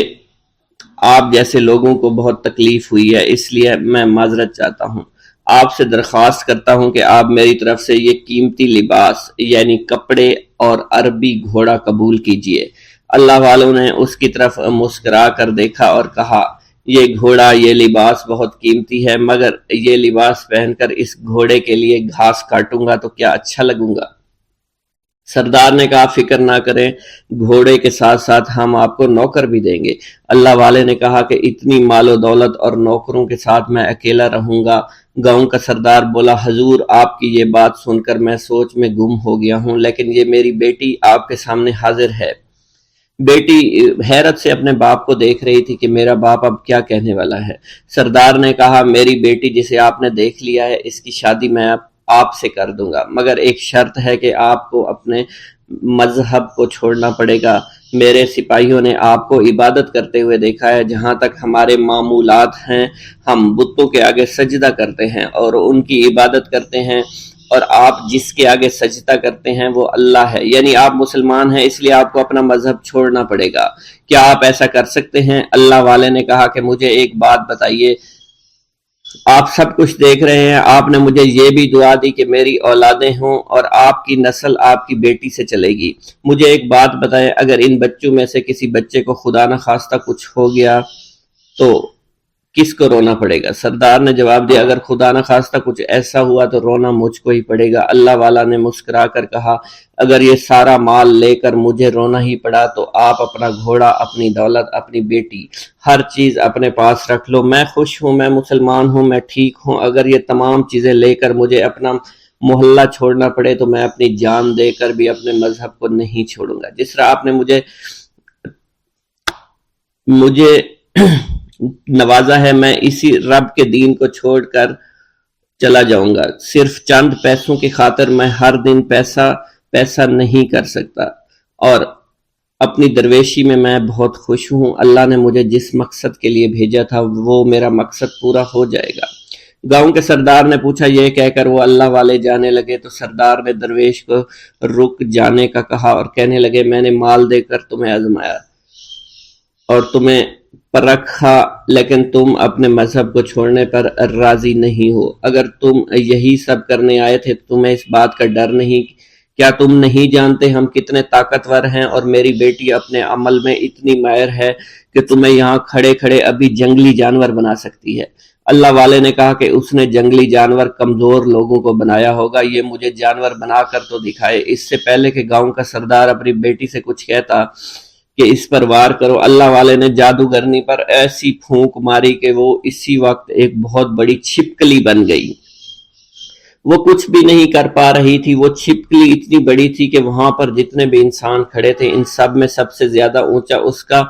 آپ جیسے لوگوں کو بہت تکلیف ہوئی ہے، اس لیے میں معذرت چاہتا ہوں۔ آپ سے درخواست کرتا ہوں کہ آپ میری طرف سے یہ قیمتی لباس یعنی کپڑے اور عربی گھوڑا قبول کیجئے۔ اللہ والوں نے اس کی طرف مسکرا کر دیکھا اور کہا، یہ گھوڑا، یہ لباس بہت قیمتی ہے، مگر یہ لباس پہن کر اس گھوڑے کے لیے گھاس کاٹوں گا تو کیا اچھا لگوں گا؟ سردار نے کہا، فکر نہ کریں، گھوڑے کے ساتھ ساتھ ہم آپ کو نوکر بھی دیں گے۔ اللہ والے نے کہا کہ اتنی مال و دولت اور نوکروں کے ساتھ میں اکیلا رہوں گا؟ گاؤں کا سردار بولا، حضور آپ کی یہ بات سن کر میں سوچ میں گم ہو گیا ہوں، لیکن یہ میری بیٹی آپ کے سامنے حاضر ہے۔ بیٹی حیرت سے اپنے باپ کو دیکھ رہی تھی کہ میرا باپ اب کیا کہنے والا ہے۔ سردار نے کہا، میری بیٹی جسے آپ نے دیکھ لیا ہے، اس کی شادی میں آپ سے کر دوں گا، مگر ایک شرط ہے کہ آپ کو اپنے مذہب کو چھوڑنا پڑے گا۔ میرے سپاہیوں نے آپ کو عبادت کرتے ہوئے دیکھا ہے، جہاں تک ہمارے معمولات ہیں ہم بتوں کے آگے سجدہ کرتے ہیں اور ان کی عبادت کرتے ہیں، اور آپ جس کے آگے سجدہ کرتے ہیں وہ اللہ ہے، یعنی آپ مسلمان ہیں، اس لیے آپ کو اپنا مذہب چھوڑنا پڑے گا۔ کیا آپ ایسا کر سکتے ہیں؟ اللہ والے نے کہا کہ مجھے ایک بات بتائیے، آپ سب کچھ دیکھ رہے ہیں، آپ نے مجھے یہ بھی دعا دی کہ میری اولادیں ہوں اور آپ کی نسل آپ کی بیٹی سے چلے گی۔ مجھے ایک بات بتائیں، اگر ان بچوں میں سے کسی بچے کو خدا نہ خواستہ کچھ ہو گیا تو کس کو رونا پڑے گا؟ سردار نے جواب دیا، اگر خدا نہ خواستہ کچھ ایسا ہوا تو رونا مجھ کو ہی پڑے گا۔ اللہ والا نے مسکرا کر کہا، اگر یہ سارا مال لے کر مجھے رونا ہی پڑا تو آپ اپنا گھوڑا، اپنی دولت، اپنی بیٹی، ہر چیز اپنے پاس رکھ لو۔ میں خوش ہوں، میں مسلمان ہوں، میں ٹھیک ہوں۔ اگر یہ تمام چیزیں لے کر مجھے اپنا محلہ چھوڑنا پڑے تو میں اپنی جان دے کر بھی اپنے مذہب کو نہیں چھوڑوں گا۔ جس طرح آپ نے مجھے نوازا ہے، میں اسی رب کے دین کو چھوڑ کر چلا جاؤں گا۔ صرف چند پیسوں کی خاطر میں ہر دن پیسہ نہیں کر سکتا، اور اپنی درویشی میں بہت خوش ہوں۔ اللہ نے مجھے جس مقصد کے لیے بھیجا تھا وہ میرا مقصد پورا ہو جائے گا۔ گاؤں کے سردار نے پوچھا، یہ کہہ کر وہ اللہ والے جانے لگے تو سردار نے درویش کو رک جانے کا کہا اور کہنے لگے، میں نے مال دے کر تمہیں آزمایا اور تمہیں پرکھا، لیکن تم اپنے مذہب کو چھوڑنے پر راضی نہیں ہو۔ اگر تم یہی سب کرنے آئے تھے تو تمہیں اس بات کا ڈر نہیں؟ کیا تم نہیں جانتے ہم کتنے طاقتور ہیں، اور میری بیٹی اپنے عمل میں اتنی ماہر ہے کہ تمہیں یہاں کھڑے کھڑے ابھی جنگلی جانور بنا سکتی ہے۔ اللہ والے نے کہا کہ اس نے جنگلی جانور کمزور لوگوں کو بنایا ہوگا، یہ مجھے جانور بنا کر تو دکھائے۔ اس سے پہلے کہ گاؤں کا سردار اپنی بیٹی سے کچھ کہتا کہ اس پر وار کرو، اللہ والے نے جادوگرنی پر ایسی پھونک ماری کہ وہ اسی وقت ایک بہت بڑی چھپکلی بن گئی۔ وہ کچھ بھی نہیں کر پا رہی تھی، وہ چھپکلی اتنی بڑی تھی کہ وہاں پر جتنے بھی انسان کھڑے تھے ان سب میں سب سے زیادہ اونچا اس کا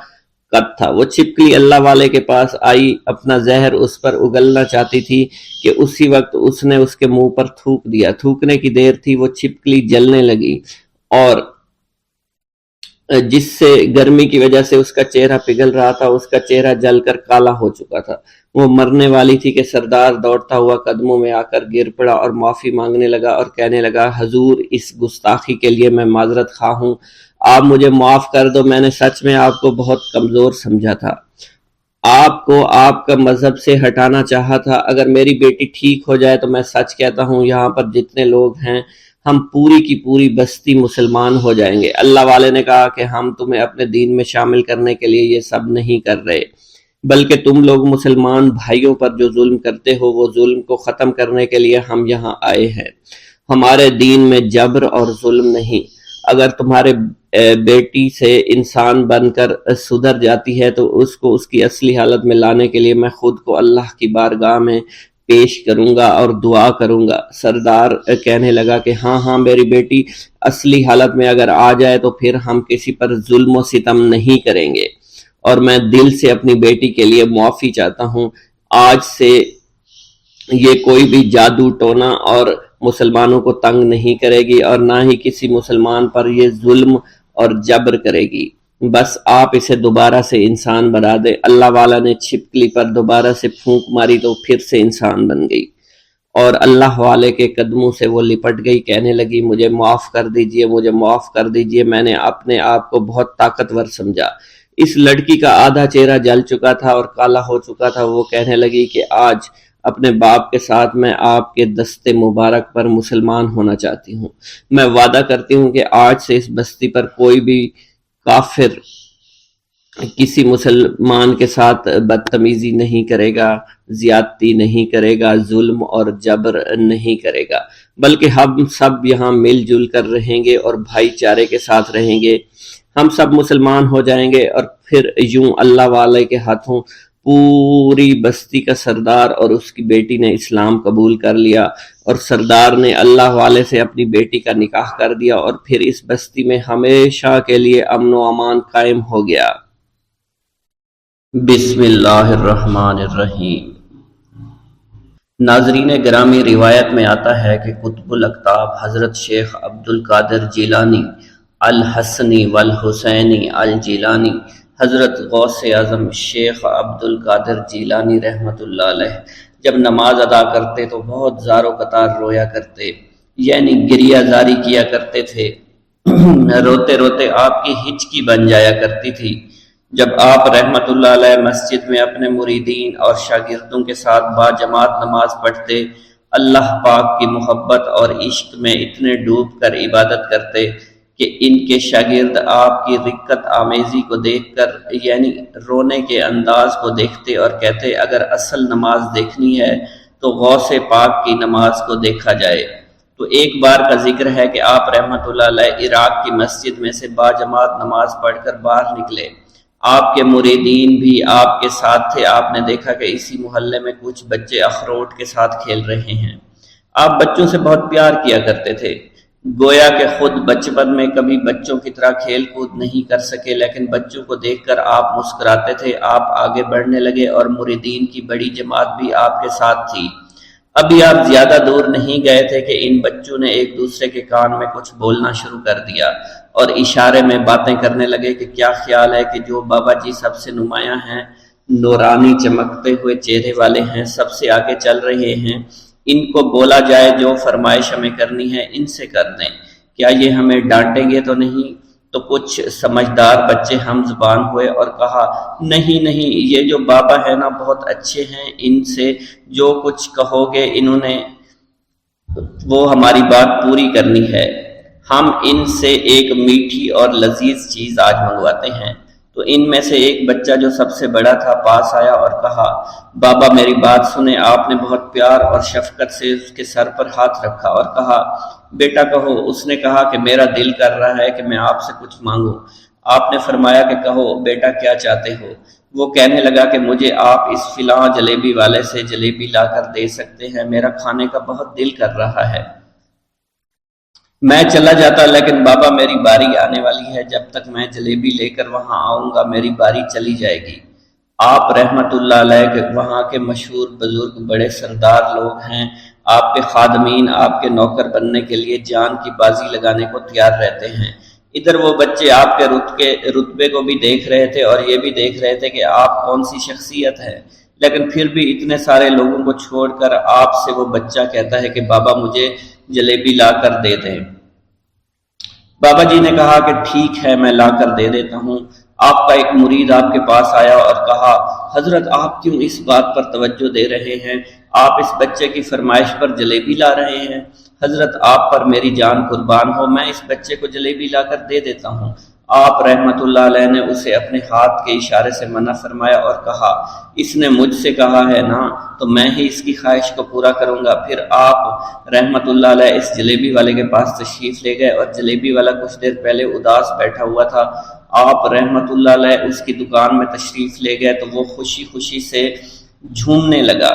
قد تھا۔ وہ چھپکلی اللہ والے کے پاس آئی، اپنا زہر اس پر اگلنا چاہتی تھی کہ اسی وقت اس نے اس کے منہ پر تھوک دیا۔ تھوکنے کی دیر تھی، وہ چھپکلی جلنے لگی اور جس سے گرمی کی وجہ سے اس کا چہرہ پگھل رہا تھا، اس کا چہرہ جل کر کالا ہو چکا تھا۔ وہ مرنے والی تھی کہ سردار دوڑتا ہوا قدموں میں آ کر گر پڑا اور معافی مانگنے لگا اور کہنے لگا، حضور اس گستاخی کے لیے میں معذرت خواہ ہوں، آپ مجھے معاف کر دو، میں نے سچ میں آپ کو بہت کمزور سمجھا تھا، آپ کو آپ کا مذہب سے ہٹانا چاہا تھا۔ اگر میری بیٹی ٹھیک ہو جائے تو میں سچ کہتا ہوں یہاں پر جتنے لوگ ہیں ہم پوری کی پوری بستی مسلمان ہو جائیں گے۔ اللہ والے نے کہا کہ ہم تمہیں اپنے دین میں شامل کرنے کے لیے یہ سب نہیں کر رہے، بلکہ تم لوگ مسلمان بھائیوں پر جو ظلم کرتے ہو وہ ظلم کو ختم کرنے کے لیے ہم یہاں آئے ہیں۔ ہمارے دین میں جبر اور ظلم نہیں۔ اگر تمہارے بیٹی سے انسان بن کر سدھر جاتی ہے تو اس کو اس کی اصلی حالت میں لانے کے لیے میں خود کو اللہ کی بارگاہ میں پیش کروں گا اور دعا کروں گا۔ سردار کہنے لگا کہ ہاں ہاں میری بیٹی اصلی حالت میں اگر آ جائے تو پھر ہم کسی پر ظلم و ستم نہیں کریں گے، اور میں دل سے اپنی بیٹی کے لیے معافی چاہتا ہوں۔ آج سے یہ کوئی بھی جادو ٹونا اور مسلمانوں کو تنگ نہیں کرے گی، اور نہ ہی کسی مسلمان پر یہ ظلم اور جبر کرے گی۔ بس آپ اسے دوبارہ سے انسان بنا دے۔ اللہ والا نے چھپکلی پر دوبارہ سے پھونک ماری تو پھر سے انسان بن گئی، اور اللہ والے کے قدموں سے وہ لپٹ گئی، کہنے لگی مجھے معاف کر دیجئے، مجھے معاف کر دیجئے، میں نے اپنے آپ کو بہت طاقتور سمجھا۔ اس لڑکی کا آدھا چہرہ جل چکا تھا اور کالا ہو چکا تھا۔ وہ کہنے لگی کہ آج اپنے باپ کے ساتھ میں آپ کے دست مبارک پر مسلمان ہونا چاہتی ہوں۔ میں وعدہ کرتی ہوں کہ آج سے اس بستی پر کوئی بھی کافر کسی مسلمان کے ساتھ بدتمیزی نہیں کرے گا، زیادتی نہیں کرے گا، ظلم اور جبر نہیں کرے گا، بلکہ ہم سب یہاں مل جل کر رہیں گے اور بھائی چارے کے ساتھ رہیں گے۔ ہم سب مسلمان ہو جائیں گے، اور پھر یوں اللہ والے کے ہاتھوں پوری بستی کا سردار اور اس کی بیٹی نے اسلام قبول کر لیا، اور سردار نے اللہ والے سے اپنی بیٹی کا نکاح کر دیا، اور پھر اس بستی میں ہمیشہ کے لیے امن و امان قائم ہو گیا۔ بسم اللہ الرحمن الرحیم۔ ناظرین گرامی، روایت میں آتا ہے کہ قطب الاقطاب حضرت شیخ عبد القادر جیلانی الحسنی والحسینی الجیلانی، حضرت غوث اعظم شیخ عبد القادر جیلانی رحمۃ اللہ علیہ جب نماز ادا کرتے تو بہت زار و قطار رویا کرتے، یعنی گریہ زاری کیا کرتے تھے۔ روتے روتے آپ کی ہچکی بن جایا کرتی تھی۔ جب آپ رحمت اللہ علیہ مسجد میں اپنے مریدین اور شاگردوں کے ساتھ با جماعت نماز پڑھتے، اللہ پاک کی محبت اور عشق میں اتنے ڈوب کر عبادت کرتے کہ ان کے شاگرد آپ کی رقت آمیزی کو دیکھ کر، یعنی رونے کے انداز کو دیکھتے اور کہتے اگر اصل نماز دیکھنی ہے تو غوث پاک کی نماز کو دیکھا جائے۔ تو ایک بار کا ذکر ہے کہ آپ رحمت اللہ علیہ عراق کی مسجد میں سے با جماعت نماز پڑھ کر باہر نکلے۔ آپ کے مریدین بھی آپ کے ساتھ تھے۔ آپ نے دیکھا کہ اسی محلے میں کچھ بچے اخروٹ کے ساتھ کھیل رہے ہیں۔ آپ بچوں سے بہت پیار کیا کرتے تھے، گویا کہ خود بچپن میں کبھی بچوں کی طرح کھیل کود نہیں کر سکے، لیکن بچوں کو دیکھ کر آپ مسکراتے تھے۔ آپ آگے بڑھنے لگے اور مریدین کی بڑی جماعت بھی آپ کے ساتھ تھی۔ ابھی آپ زیادہ دور نہیں گئے تھے کہ ان بچوں نے ایک دوسرے کے کان میں کچھ بولنا شروع کر دیا اور اشارے میں باتیں کرنے لگے کہ کیا خیال ہے کہ جو بابا جی سب سے نمایاں ہیں، نورانی چمکتے ہوئے چہرے والے ہیں، سب سے آگے چل رہے ہیں، ان کو بولا جائے جو فرمائش ہمیں کرنی ہے ان سے کر دیں، کیا یہ ہمیں ڈانٹیں گے تو نہیں؟ تو کچھ سمجھدار بچے ہم زبان ہوئے اور کہا نہیں نہیں، یہ جو بابا ہے نا بہت اچھے ہیں، ان سے جو کچھ کہو گے انہوں نے وہ ہماری بات پوری کرنی ہے، ہم ان سے ایک میٹھی اور لذیذ چیز آج منگواتے ہیں۔ تو ان میں سے ایک بچہ جو سب سے بڑا تھا پاس آیا اور کہا بابا میری بات سنیں۔ آپ نے بہت پیار اور شفقت سے اس کے سر پر ہاتھ رکھا اور کہا بیٹا کہو۔ اس نے کہا کہ میرا دل کر رہا ہے کہ میں آپ سے کچھ مانگوں۔ آپ نے فرمایا کہ کہو بیٹا کیا چاہتے ہو؟ وہ کہنے لگا کہ مجھے آپ اس فلاں جلیبی والے سے جلیبی لا کر دے سکتے ہیں، میرا کھانے کا بہت دل کر رہا ہے۔ میں چلا جاتا لیکن بابا میری باری آنے والی ہے، جب تک میں جلیبی لے کر وہاں آؤں گا میری باری چلی جائے گی۔ آپ رحمت اللہ علیہ کے وہاں کے مشہور بزرگ بڑے سردار لوگ ہیں، آپ کے خادمین آپ کے نوکر بننے کے لیے جان کی بازی لگانے کو تیار رہتے ہیں۔ ادھر وہ بچے آپ کے رتبے کو بھی دیکھ رہے تھے اور یہ بھی دیکھ رہے تھے کہ آپ کون سی شخصیت ہے، لیکن پھر بھی اتنے سارے لوگوں کو چھوڑ کر آپ سے وہ بچہ کہتا ہے کہ بابا مجھے جلیبی لا کر دے دیں۔ بابا جی نے کہا کہ ٹھیک ہے میں لا کر دے دیتا ہوں۔ آپ کا ایک مرید آپ کے پاس آیا اور کہا حضرت آپ کیوں اس بات پر توجہ دے رہے ہیں؟ آپ اس بچے کی فرمائش پر جلیبی لا رہے ہیں۔ حضرت آپ پر میری جان قربان ہو، میں اس بچے کو جلیبی لا کر دے دیتا ہوں۔ آپ رحمت اللہ علیہ نے اسے اپنے ہاتھ کے اشارے سے منع فرمایا اور کہا اس نے مجھ سے کہا ہے نا تو میں ہی اس کی خواہش کو پورا کروں گا۔ پھر آپ رحمت اللہ علیہ اس جلیبی والے کے پاس تشریف لے گئے اور جلیبی والا کچھ دیر پہلے اداس بیٹھا ہوا تھا۔ آپ رحمت اللہ علیہ اس کی دکان میں تشریف لے گئے تو وہ خوشی خوشی سے جھومنے لگا۔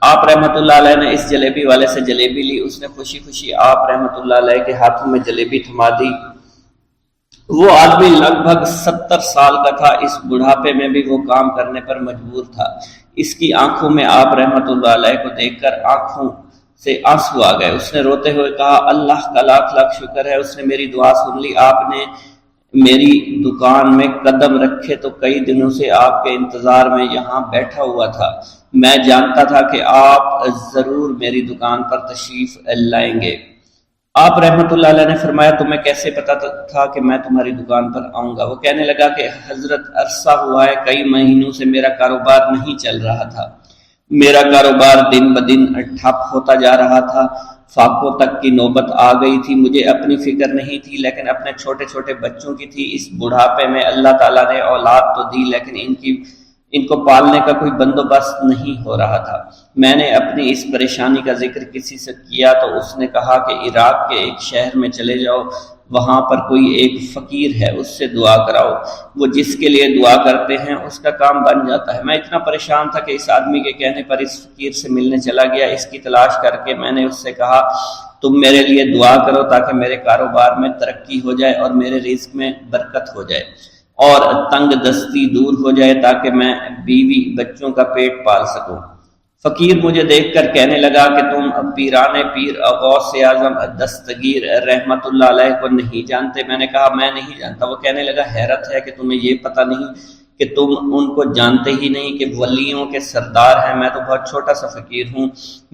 آپ رحمت اللہ علیہ نے اس جلیبی والے سے جلیبی لی، اس نے خوشی خوشی آپ رحمت اللہ علیہ کے ہاتھوں میں جلیبی تھما دی۔ وہ آدمی لگ بھگ 70 سال کا تھا، اس بڑھاپے میں بھی وہ کام کرنے پر مجبور تھا۔ اس کی آنکھوں میں آپ رحمت اللہ علیہ کو دیکھ کر آنکھوں سے آنسو آ گئے۔ اس نے روتے ہوئے کہا اللہ کا لاکھ لاکھ شکر ہے، اس نے میری دعا سن لی۔ آپ نے میری دکان میں قدم رکھے تو کئی دنوں سے آپ کے انتظار میں یہاں بیٹھا ہوا تھا۔ میں جانتا تھا کہ آپ ضرور میری دکان پر تشریف لائیں گے۔ آپ رحمت اللہ علیہ نے فرمایا تمہیں کیسے پتا تھا کہ میں تمہاری دکان پر آؤں گا؟ وہ کہنے لگا کہ حضرت عرصہ ہوا ہے، کئی مہینوں سے میرا کاروبار نہیں چل رہا تھا، میرا کاروبار دن بدن ٹھپ ہوتا جا رہا تھا، فاقوں تک کی نوبت آ گئی تھی۔ مجھے اپنی فکر نہیں تھی لیکن اپنے چھوٹے چھوٹے بچوں کی تھی۔ اس بڑھاپے میں اللہ تعالیٰ نے اولاد تو دی لیکن ان کو پالنے کا کوئی بندوبست نہیں ہو رہا تھا۔ میں نے اپنی اس پریشانی کا ذکر کسی سے کیا تو اس نے کہا کہ عراق کے ایک شہر میں چلے جاؤ، وہاں پر کوئی ایک فقیر ہے، اس سے دعا کراؤ، وہ جس کے لیے دعا کرتے ہیں اس کا کام بن جاتا ہے۔ میں اتنا پریشان تھا کہ اس آدمی کے کہنے پر اس فقیر سے ملنے چلا گیا۔ اس کی تلاش کر کے میں نے اس سے کہا تم میرے لیے دعا کرو تاکہ میرے کاروبار میں ترقی ہو جائے اور میرے رزق میں برکت ہو جائے اور تنگ دستی دور ہو جائے تاکہ میں بیوی بچوں کا پیٹ پال سکوں۔ فقیر مجھے دیکھ کر کہنے لگا کہ تم پیران پیر غوث اعظم دستگیر رحمت اللہ علیہ کو نہیں جانتے؟ میں نے کہا میں نہیں جانتا۔ وہ کہنے لگا حیرت ہے کہ تمہیں یہ پتہ نہیں کہ تم ان کو جانتے ہی نہیں کہ ولیوں کے سردار ہیں۔ میں تو بہت چھوٹا سا فقیر ہوں،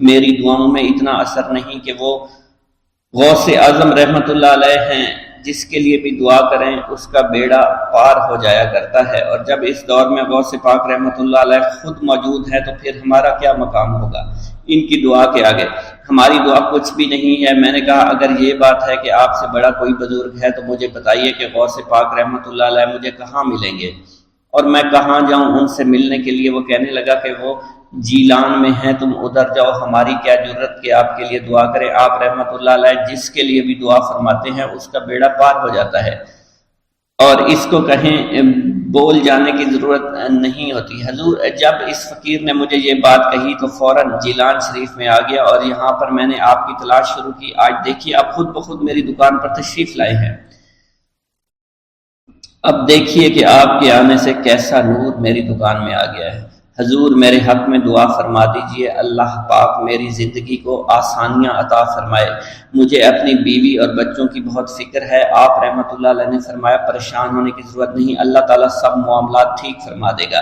میری دعاؤں میں اتنا اثر نہیں کہ وہ غوث اعظم رحمت اللہ علیہ ہیں، جس کے لیے بھی دعا کریں اس کا بیڑا پار ہو جایا کرتا ہے، اور جب اس دور میں غوث پاک رحمت اللہ علیہ خود موجود ہے تو پھر ہمارا کیا مقام ہوگا ان کی دعا کے آگے؟ ہماری دعا کچھ بھی نہیں ہے۔ میں نے کہا اگر یہ بات ہے کہ آپ سے بڑا کوئی بزرگ ہے تو مجھے بتائیے کہ غوث پاک رحمت اللہ علیہ مجھے کہاں ملیں گے اور میں کہاں جاؤں ان سے ملنے کے لیے؟ وہ کہنے لگا کہ وہ جیلان میں ہیں، تم ادھر جاؤ، ہماری کیا جرت کہ آپ کے لیے دعا کریں۔ آپ رحمت اللہ علیہ جس کے لیے بھی دعا فرماتے ہیں اس کا بیڑا پار ہو جاتا ہے اور اس کو کہیں بول جانے کی ضرورت نہیں ہوتی۔ حضور جب اس فقیر نے مجھے یہ بات کہی تو فوراً جیلان شریف میں آ گیا اور یہاں پر میں نے آپ کی تلاش شروع کی۔ آج دیکھیے آپ خود بخود میری دکان پر تشریف لائے ہیں۔ اب دیکھیے کہ آپ کے آنے سے کیسا نور میری دکان میں آ گیا ہے۔ حضور میرے حق میں دعا فرما دیجئے، اللہ پاک میری زندگی کو آسانیاں عطا فرمائے، مجھے اپنی بیوی اور بچوں کی بہت فکر ہے۔ آپ رحمت اللہ علیہ نے فرمایا پریشان ہونے کی ضرورت نہیں، اللہ تعالیٰ سب معاملات ٹھیک فرما دے گا۔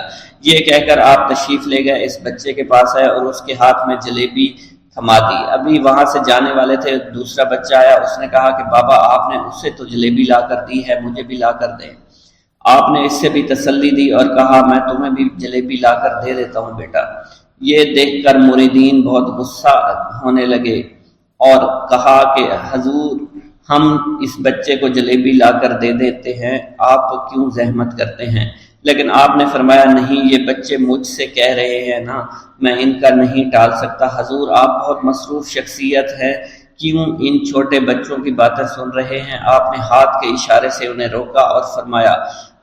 یہ کہہ کر آپ تشریف لے گئے، اس بچے کے پاس آئے اور اس کے ہاتھ میں جلیبی تھما دی۔ ابھی وہاں سے جانے والے تھے، دوسرا بچہ آیا، اس نے کہا کہ بابا آپ نے اسے تو جلیبی لا کر دی ہے، مجھے بھی لا کر دیں۔ آپ نے اس سے بھی تسلی دی اور کہا میں تمہیں بھی جلیبی لا کر دے دیتا ہوں بیٹا۔ یہ دیکھ کر مریدین بہت غصہ ہونے لگے اور کہا کہ حضور ہم اس بچے کو جلیبی لا کر دے دیتے ہیں، آپ کیوں زحمت کرتے ہیں؟ لیکن آپ نے فرمایا نہیں، یہ بچے مجھ سے کہہ رہے ہیں نا، میں ان کا نہیں ٹال سکتا۔ حضور آپ بہت مصروف شخصیت ہے، کیوں ان چھوٹے بچوں کی باتیں سن رہے ہیں؟ آپ نے ہاتھ کے اشارے سے انہیں روکا اور فرمایا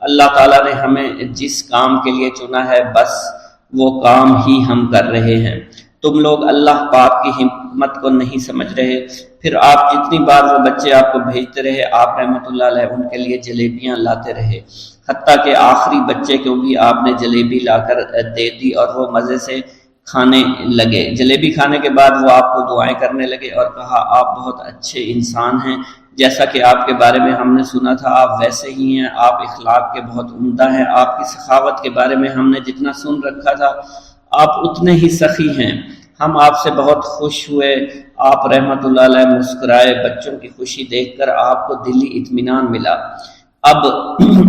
اللہ تعالیٰ نے ہمیں جس کام کے لیے چنا ہے بس وہ کام ہی ہم کر رہے ہیں، تم لوگ اللہ پاک کی حکمت کو نہیں سمجھ رہے۔ پھر آپ جتنی بار وہ بچے آپ کو بھیجتے رہے، آپ رحمت اللہ علیہ ان کے لیے جلیبیاں لاتے رہے، حتیٰ کہ آخری بچے کو بھی آپ نے جلیبی لا کر دے دی اور وہ مزے سے کھانے لگے۔ جلیبی کھانے کے بعد وہ آپ کو دعائیں کرنے لگے اور کہا آپ بہت اچھے انسان ہیں، جیسا کہ آپ کے بارے میں ہم نے سنا تھا آپ ویسے ہی ہیں، آپ اخلاق کے بہت عمدہ ہیں، آپ کی سخاوت کے بارے میں ہم نے جتنا سن رکھا تھا آپ اتنے ہی سخی ہیں، ہم آپ سے بہت خوش ہوئے۔ آپ رحمت اللہ علیہ مسکرائے، بچوں کی خوشی دیکھ کر آپ کو دلی اطمینان ملا۔ اب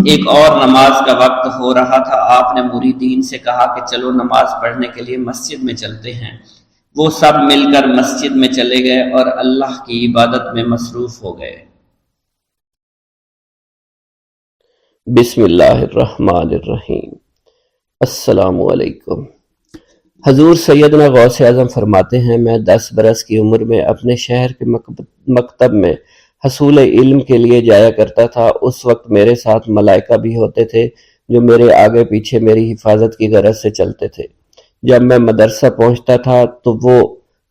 ایک اور نماز کا وقت ہو رہا تھا، آپ نے مریدین سے کہا کہ چلو نماز پڑھنے کے لیے مسجد میں چلتے ہیں۔ وہ سب مل کر مسجد میں چلے گئے اور اللہ کی عبادت میں مصروف ہو گئے۔ بسم اللہ الرحمن الرحیم۔ السلام علیکم۔ حضور سیدنا غوث اعظم فرماتے ہیں، میں 10 برس کی عمر میں اپنے شہر کے مکتب میں حصول علم کے لیے جایا کرتا تھا۔ اس وقت میرے ساتھ ملائکہ بھی ہوتے تھے جو میرے آگے پیچھے میری حفاظت کی غرض سے چلتے تھے۔ جب میں مدرسہ پہنچتا تھا تو وہ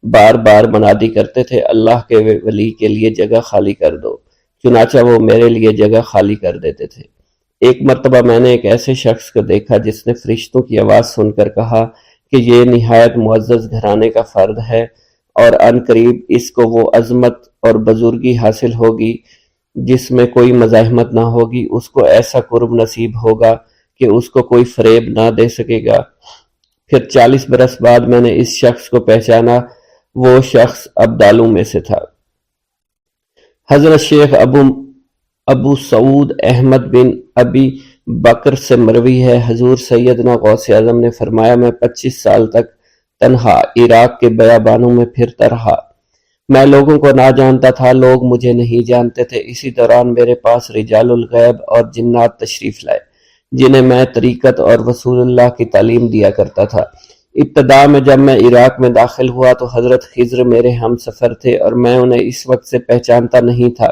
بار بار منادی کرتے تھے، اللہ کے ولی کے لیے جگہ خالی کر دو۔ چنانچہ وہ میرے لیے جگہ خالی کر دیتے تھے۔ ایک مرتبہ میں نے ایک ایسے شخص کو دیکھا جس نے فرشتوں کی آواز سن کر کہا کہ یہ نہایت معزز گھرانے کا فرد ہے اور عن قریب اس کو وہ عظمت اور بزرگی حاصل ہوگی جس میں کوئی مزاحمت نہ ہوگی۔ اس کو ایسا قرب نصیب ہوگا کہ اس کو کوئی فریب نہ دے سکے گا۔ پھر 40 برس بعد میں نے اس شخص کو پہچانا، وہ شخص ابدالوں میں سے تھا۔ حضرت شیخ ابو سعود احمد بن ابی بکر سے مروی ہے، حضور سیدنا غوث اعظم نے فرمایا، میں 25 سال تک تنہا عراق کے بیابانوں میں پھرتا رہا۔ میں لوگوں کو نہ جانتا تھا، لوگ مجھے نہیں جانتے تھے۔ اسی دوران میرے پاس رجال الغیب اور جنات تشریف لائے جنہیں میں طریقت اور رسول اللہ کی تعلیم دیا کرتا تھا۔ ابتدا میں جب میں عراق میں داخل ہوا تو حضرت خضر میرے ہم سفر تھے اور میں انہیں اس وقت سے پہچانتا نہیں تھا۔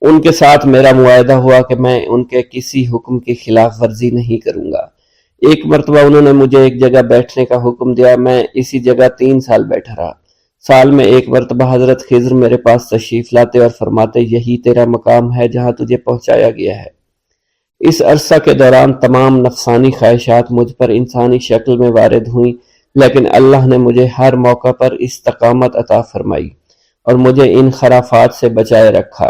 ان کے ساتھ میرا معاہدہ ہوا کہ میں ان کے کسی حکم کی خلاف ورزی نہیں کروں گا۔ ایک مرتبہ انہوں نے مجھے ایک جگہ بیٹھنے کا حکم دیا، میں اسی جگہ 3 سال بیٹھا رہا۔ سال میں ایک مرتبہ حضرت خضر میرے پاس تشریف لاتے اور فرماتے، یہی تیرا مقام ہے جہاں تجھے پہنچایا گیا ہے۔ اس عرصہ کے دوران تمام نفسانی خواہشات مجھ پر انسانی شکل میں وارد ہوئیں، لیکن اللہ نے مجھے ہر موقع پر استقامت عطا فرمائی اور مجھے ان خرافات سے بچائے رکھا۔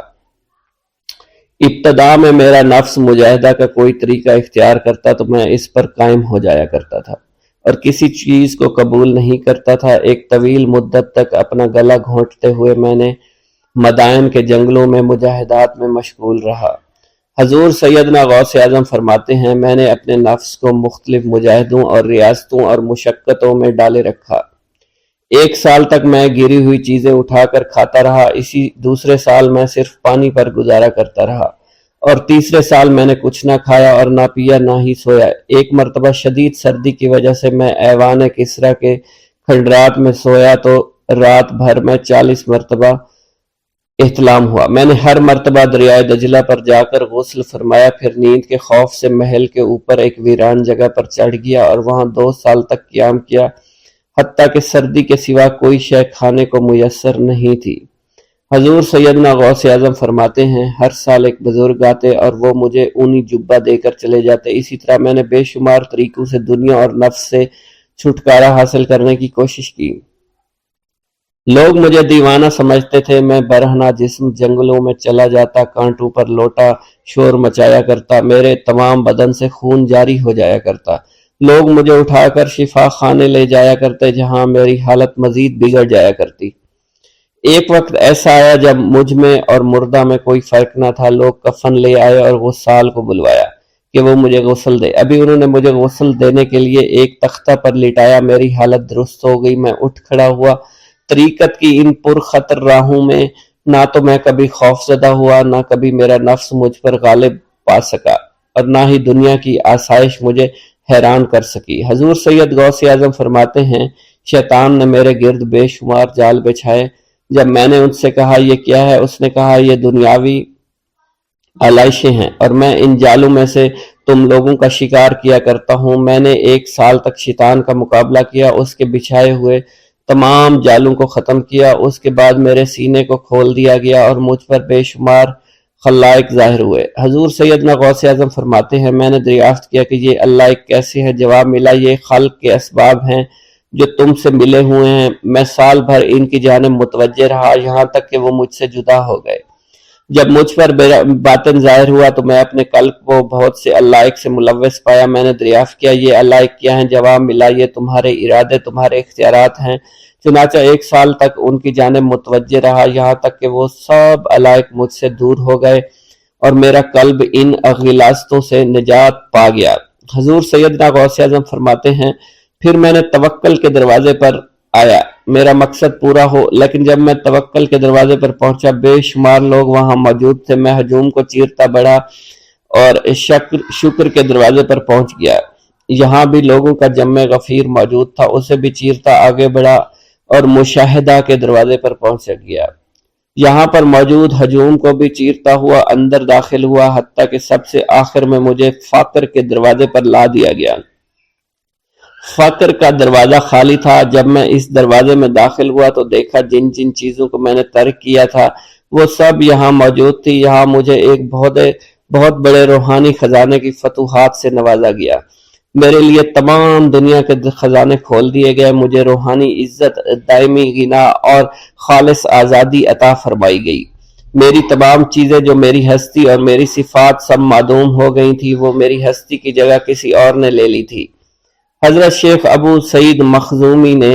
ابتدا میں میرا نفس مجاہدہ کا کوئی طریقہ اختیار کرتا تو میں اس پر قائم ہو جایا کرتا تھا اور کسی چیز کو قبول نہیں کرتا تھا۔ ایک طویل مدت تک اپنا گلا گھونٹتے ہوئے میں نے مدائن کے جنگلوں میں مجاہدات میں مشغول رہا۔ حضور سیدنا غوث اعظم فرماتے ہیں، میں نے اپنے نفس کو مختلف مجاہدوں اور ریاستوں اور مشقتوں میں ڈالے رکھا۔ 1 سال تک میں گری ہوئی چیزیں اٹھا کر کھاتا رہا، اسی دوسرے سال میں صرف پانی پر گزارا کرتا رہا اور تیسرے سال میں نے کچھ نہ کھایا اور نہ پیا نہ ہی سویا۔ ایک مرتبہ شدید سردی کی وجہ سے میں ایوان کسریٰ کے کھنڈرات میں سویا تو رات بھر میں 40 مرتبہ احتلام ہوا۔ میں نے ہر مرتبہ دریائے دجلہ پر جا کر غسل فرمایا، پھر نیند کے خوف سے محل کے اوپر ایک ویران جگہ پر چڑھ گیا اور وہاں 2 سال تک قیام کیا، حتیٰ کہ سردی کے سوا کوئی شے کھانے کو میسر نہیں تھی۔ حضور سیدنا غوث اعظم فرماتے ہیں، ہر سال ایک بزرگ آتے اور وہ مجھے اونی جبہ دے کر چلے جاتے۔ اسی طرح میں نے بے شمار طریقوں سے دنیا اور نفس سے چھٹکارا حاصل کرنے کی کوشش کی۔ لوگ مجھے دیوانہ سمجھتے تھے، میں برہنہ جسم جنگلوں میں چلا جاتا، کانٹوں پر لوٹا شور مچایا کرتا، میرے تمام بدن سے خون جاری ہو جایا کرتا۔ لوگ مجھے اٹھا کر شفا خانے لے جایا کرتے جہاں میری حالت مزید بگڑ جایا کرتی۔ ایک وقت ایسا آیا جب مجھ میں اور مردہ میں کوئی فرق نہ تھا۔ لوگ کفن لے آئے اور غسال کو بلوایا کہ وہ مجھے غسل دے۔ ابھی انہوں نے مجھے غسل دینے کے لیے ایک تختہ پر لٹایا، میری حالت درست ہو گئی، میں اٹھ کھڑا ہوا۔ طریقت کی ان پرخطر راہوں میں نہ تو میں کبھی خوف زدہ ہوا، نہ کبھی میرا نفس مجھ پر غالب پا سکا اور نہ ہی دنیا کی آسائش مجھے حیران کر سکی۔ حضور سید غوث اعظم فرماتے ہیں، شیطان نے میرے گرد بے شمار جال بچھائے۔ جب میں نے ان سے کہا یہ کیا ہے، اس نے کہا یہ دنیاوی آلائشیں ہیں اور میں ان جالوں میں سے تم لوگوں کا شکار کیا کرتا ہوں۔ میں نے 1 سال تک شیطان کا مقابلہ کیا، اس کے بچھائے ہوئے تمام جالوں کو ختم کیا۔ اس کے بعد میرے سینے کو کھول دیا گیا اور مجھ پر بے شمار خلائق ظاہر ہوئے۔ حضور سیدنا غوث اعظم فرماتے ہیں، میں نے دریافت کیا کہ یہ اللہ ایک کیسے ہے؟ جواب ملا، یہ خلق کے اسباب ہیں جو تم سے ملے ہوئے ہیں۔ میں سال بھر ان کی جانب متوجہ رہا، یہاں تک کہ وہ مجھ سے جدا ہو گئے۔ جب مجھ پر باطن ظاہر ہوا تو میں اپنے قلب کو بہت سے علائق سے ملوث پایا۔ میں نے دریافت کیا یہ علائق کیا ہیں؟ جواب ملا، یہ تمہارے ارادے، تمہارے اختیارات ہیں۔ چنانچہ 1 سال تک ان کی جانب متوجہ رہا، یہاں تک کہ وہ سب علائق مجھ سے دور ہو گئے اور میرا قلب ان اغلاستوں سے نجات پا گیا۔ حضور سیدنا غوث اعظم فرماتے ہیں، پھر میں نے توکل کے دروازے پر آیا، میرا مقصد پورا ہو، لیکن جب میں توکل کے دروازے پر پہنچا بے شمار لوگ وہاں موجود تھے۔ میں ہجوم کو چیرتا بڑھا اور شکر کے دروازے پر پہنچ گیا۔ یہاں بھی لوگوں کا جمع غفیر موجود تھا، اسے بھی چیرتا آگے بڑھا اور مشاہدہ کے دروازے پر پہنچ گیا۔ یہاں پر موجود ہجوم کو بھی چیرتا ہوا اندر داخل ہوا، حتیٰ کہ سب سے آخر میں مجھے فقر کے دروازے پر لا دیا گیا۔ فقر کا دروازہ خالی تھا۔ جب میں اس دروازے میں داخل ہوا تو دیکھا جن جن چیزوں کو میں نے ترک کیا تھا وہ سب یہاں موجود تھی۔ یہاں مجھے ایک بہت بڑے روحانی خزانے کی فتوحات سے نوازا گیا۔ میرے لیے تمام دنیا کے خزانے کھول دیے گئے، مجھے روحانی عزت، دائمی غنا اور خالص آزادی عطا فرمائی گئی۔ میری تمام چیزیں جو میری ہستی اور میری صفات سب معدوم ہو گئی تھی، وہ میری ہستی کی جگہ کسی اور نے لے لی تھی۔ حضرت شیخ ابو سعید مخزومی نے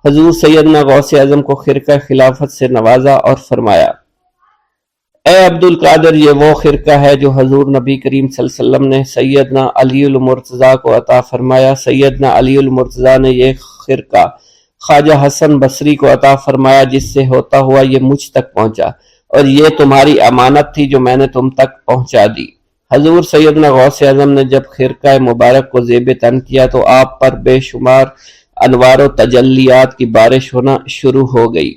حضور سیدنا غوث اعظم کو خرقہ خلافت سے نوازا اور فرمایا: اے عبد القادر، یہ وہ خرقہ ہے جو حضور نبی کریم صلی اللہ علیہ وسلم نے سیدنا علی المرتضیٰ کو عطا فرمایا۔ سیدنا علی المرتضیٰ نے یہ خرقہ خواجہ حسن بصری کو عطا فرمایا، جس سے ہوتا ہوا یہ مجھ تک پہنچا، اور یہ تمہاری امانت تھی جو میں نے تم تک پہنچا دی۔ حضور سیدنا غوث اعظم نے جب خرقہ مبارک کو زیب تن کیا تو آپ پر بے شمار انوار و تجلیات کی بارش ہونا شروع ہو گئی۔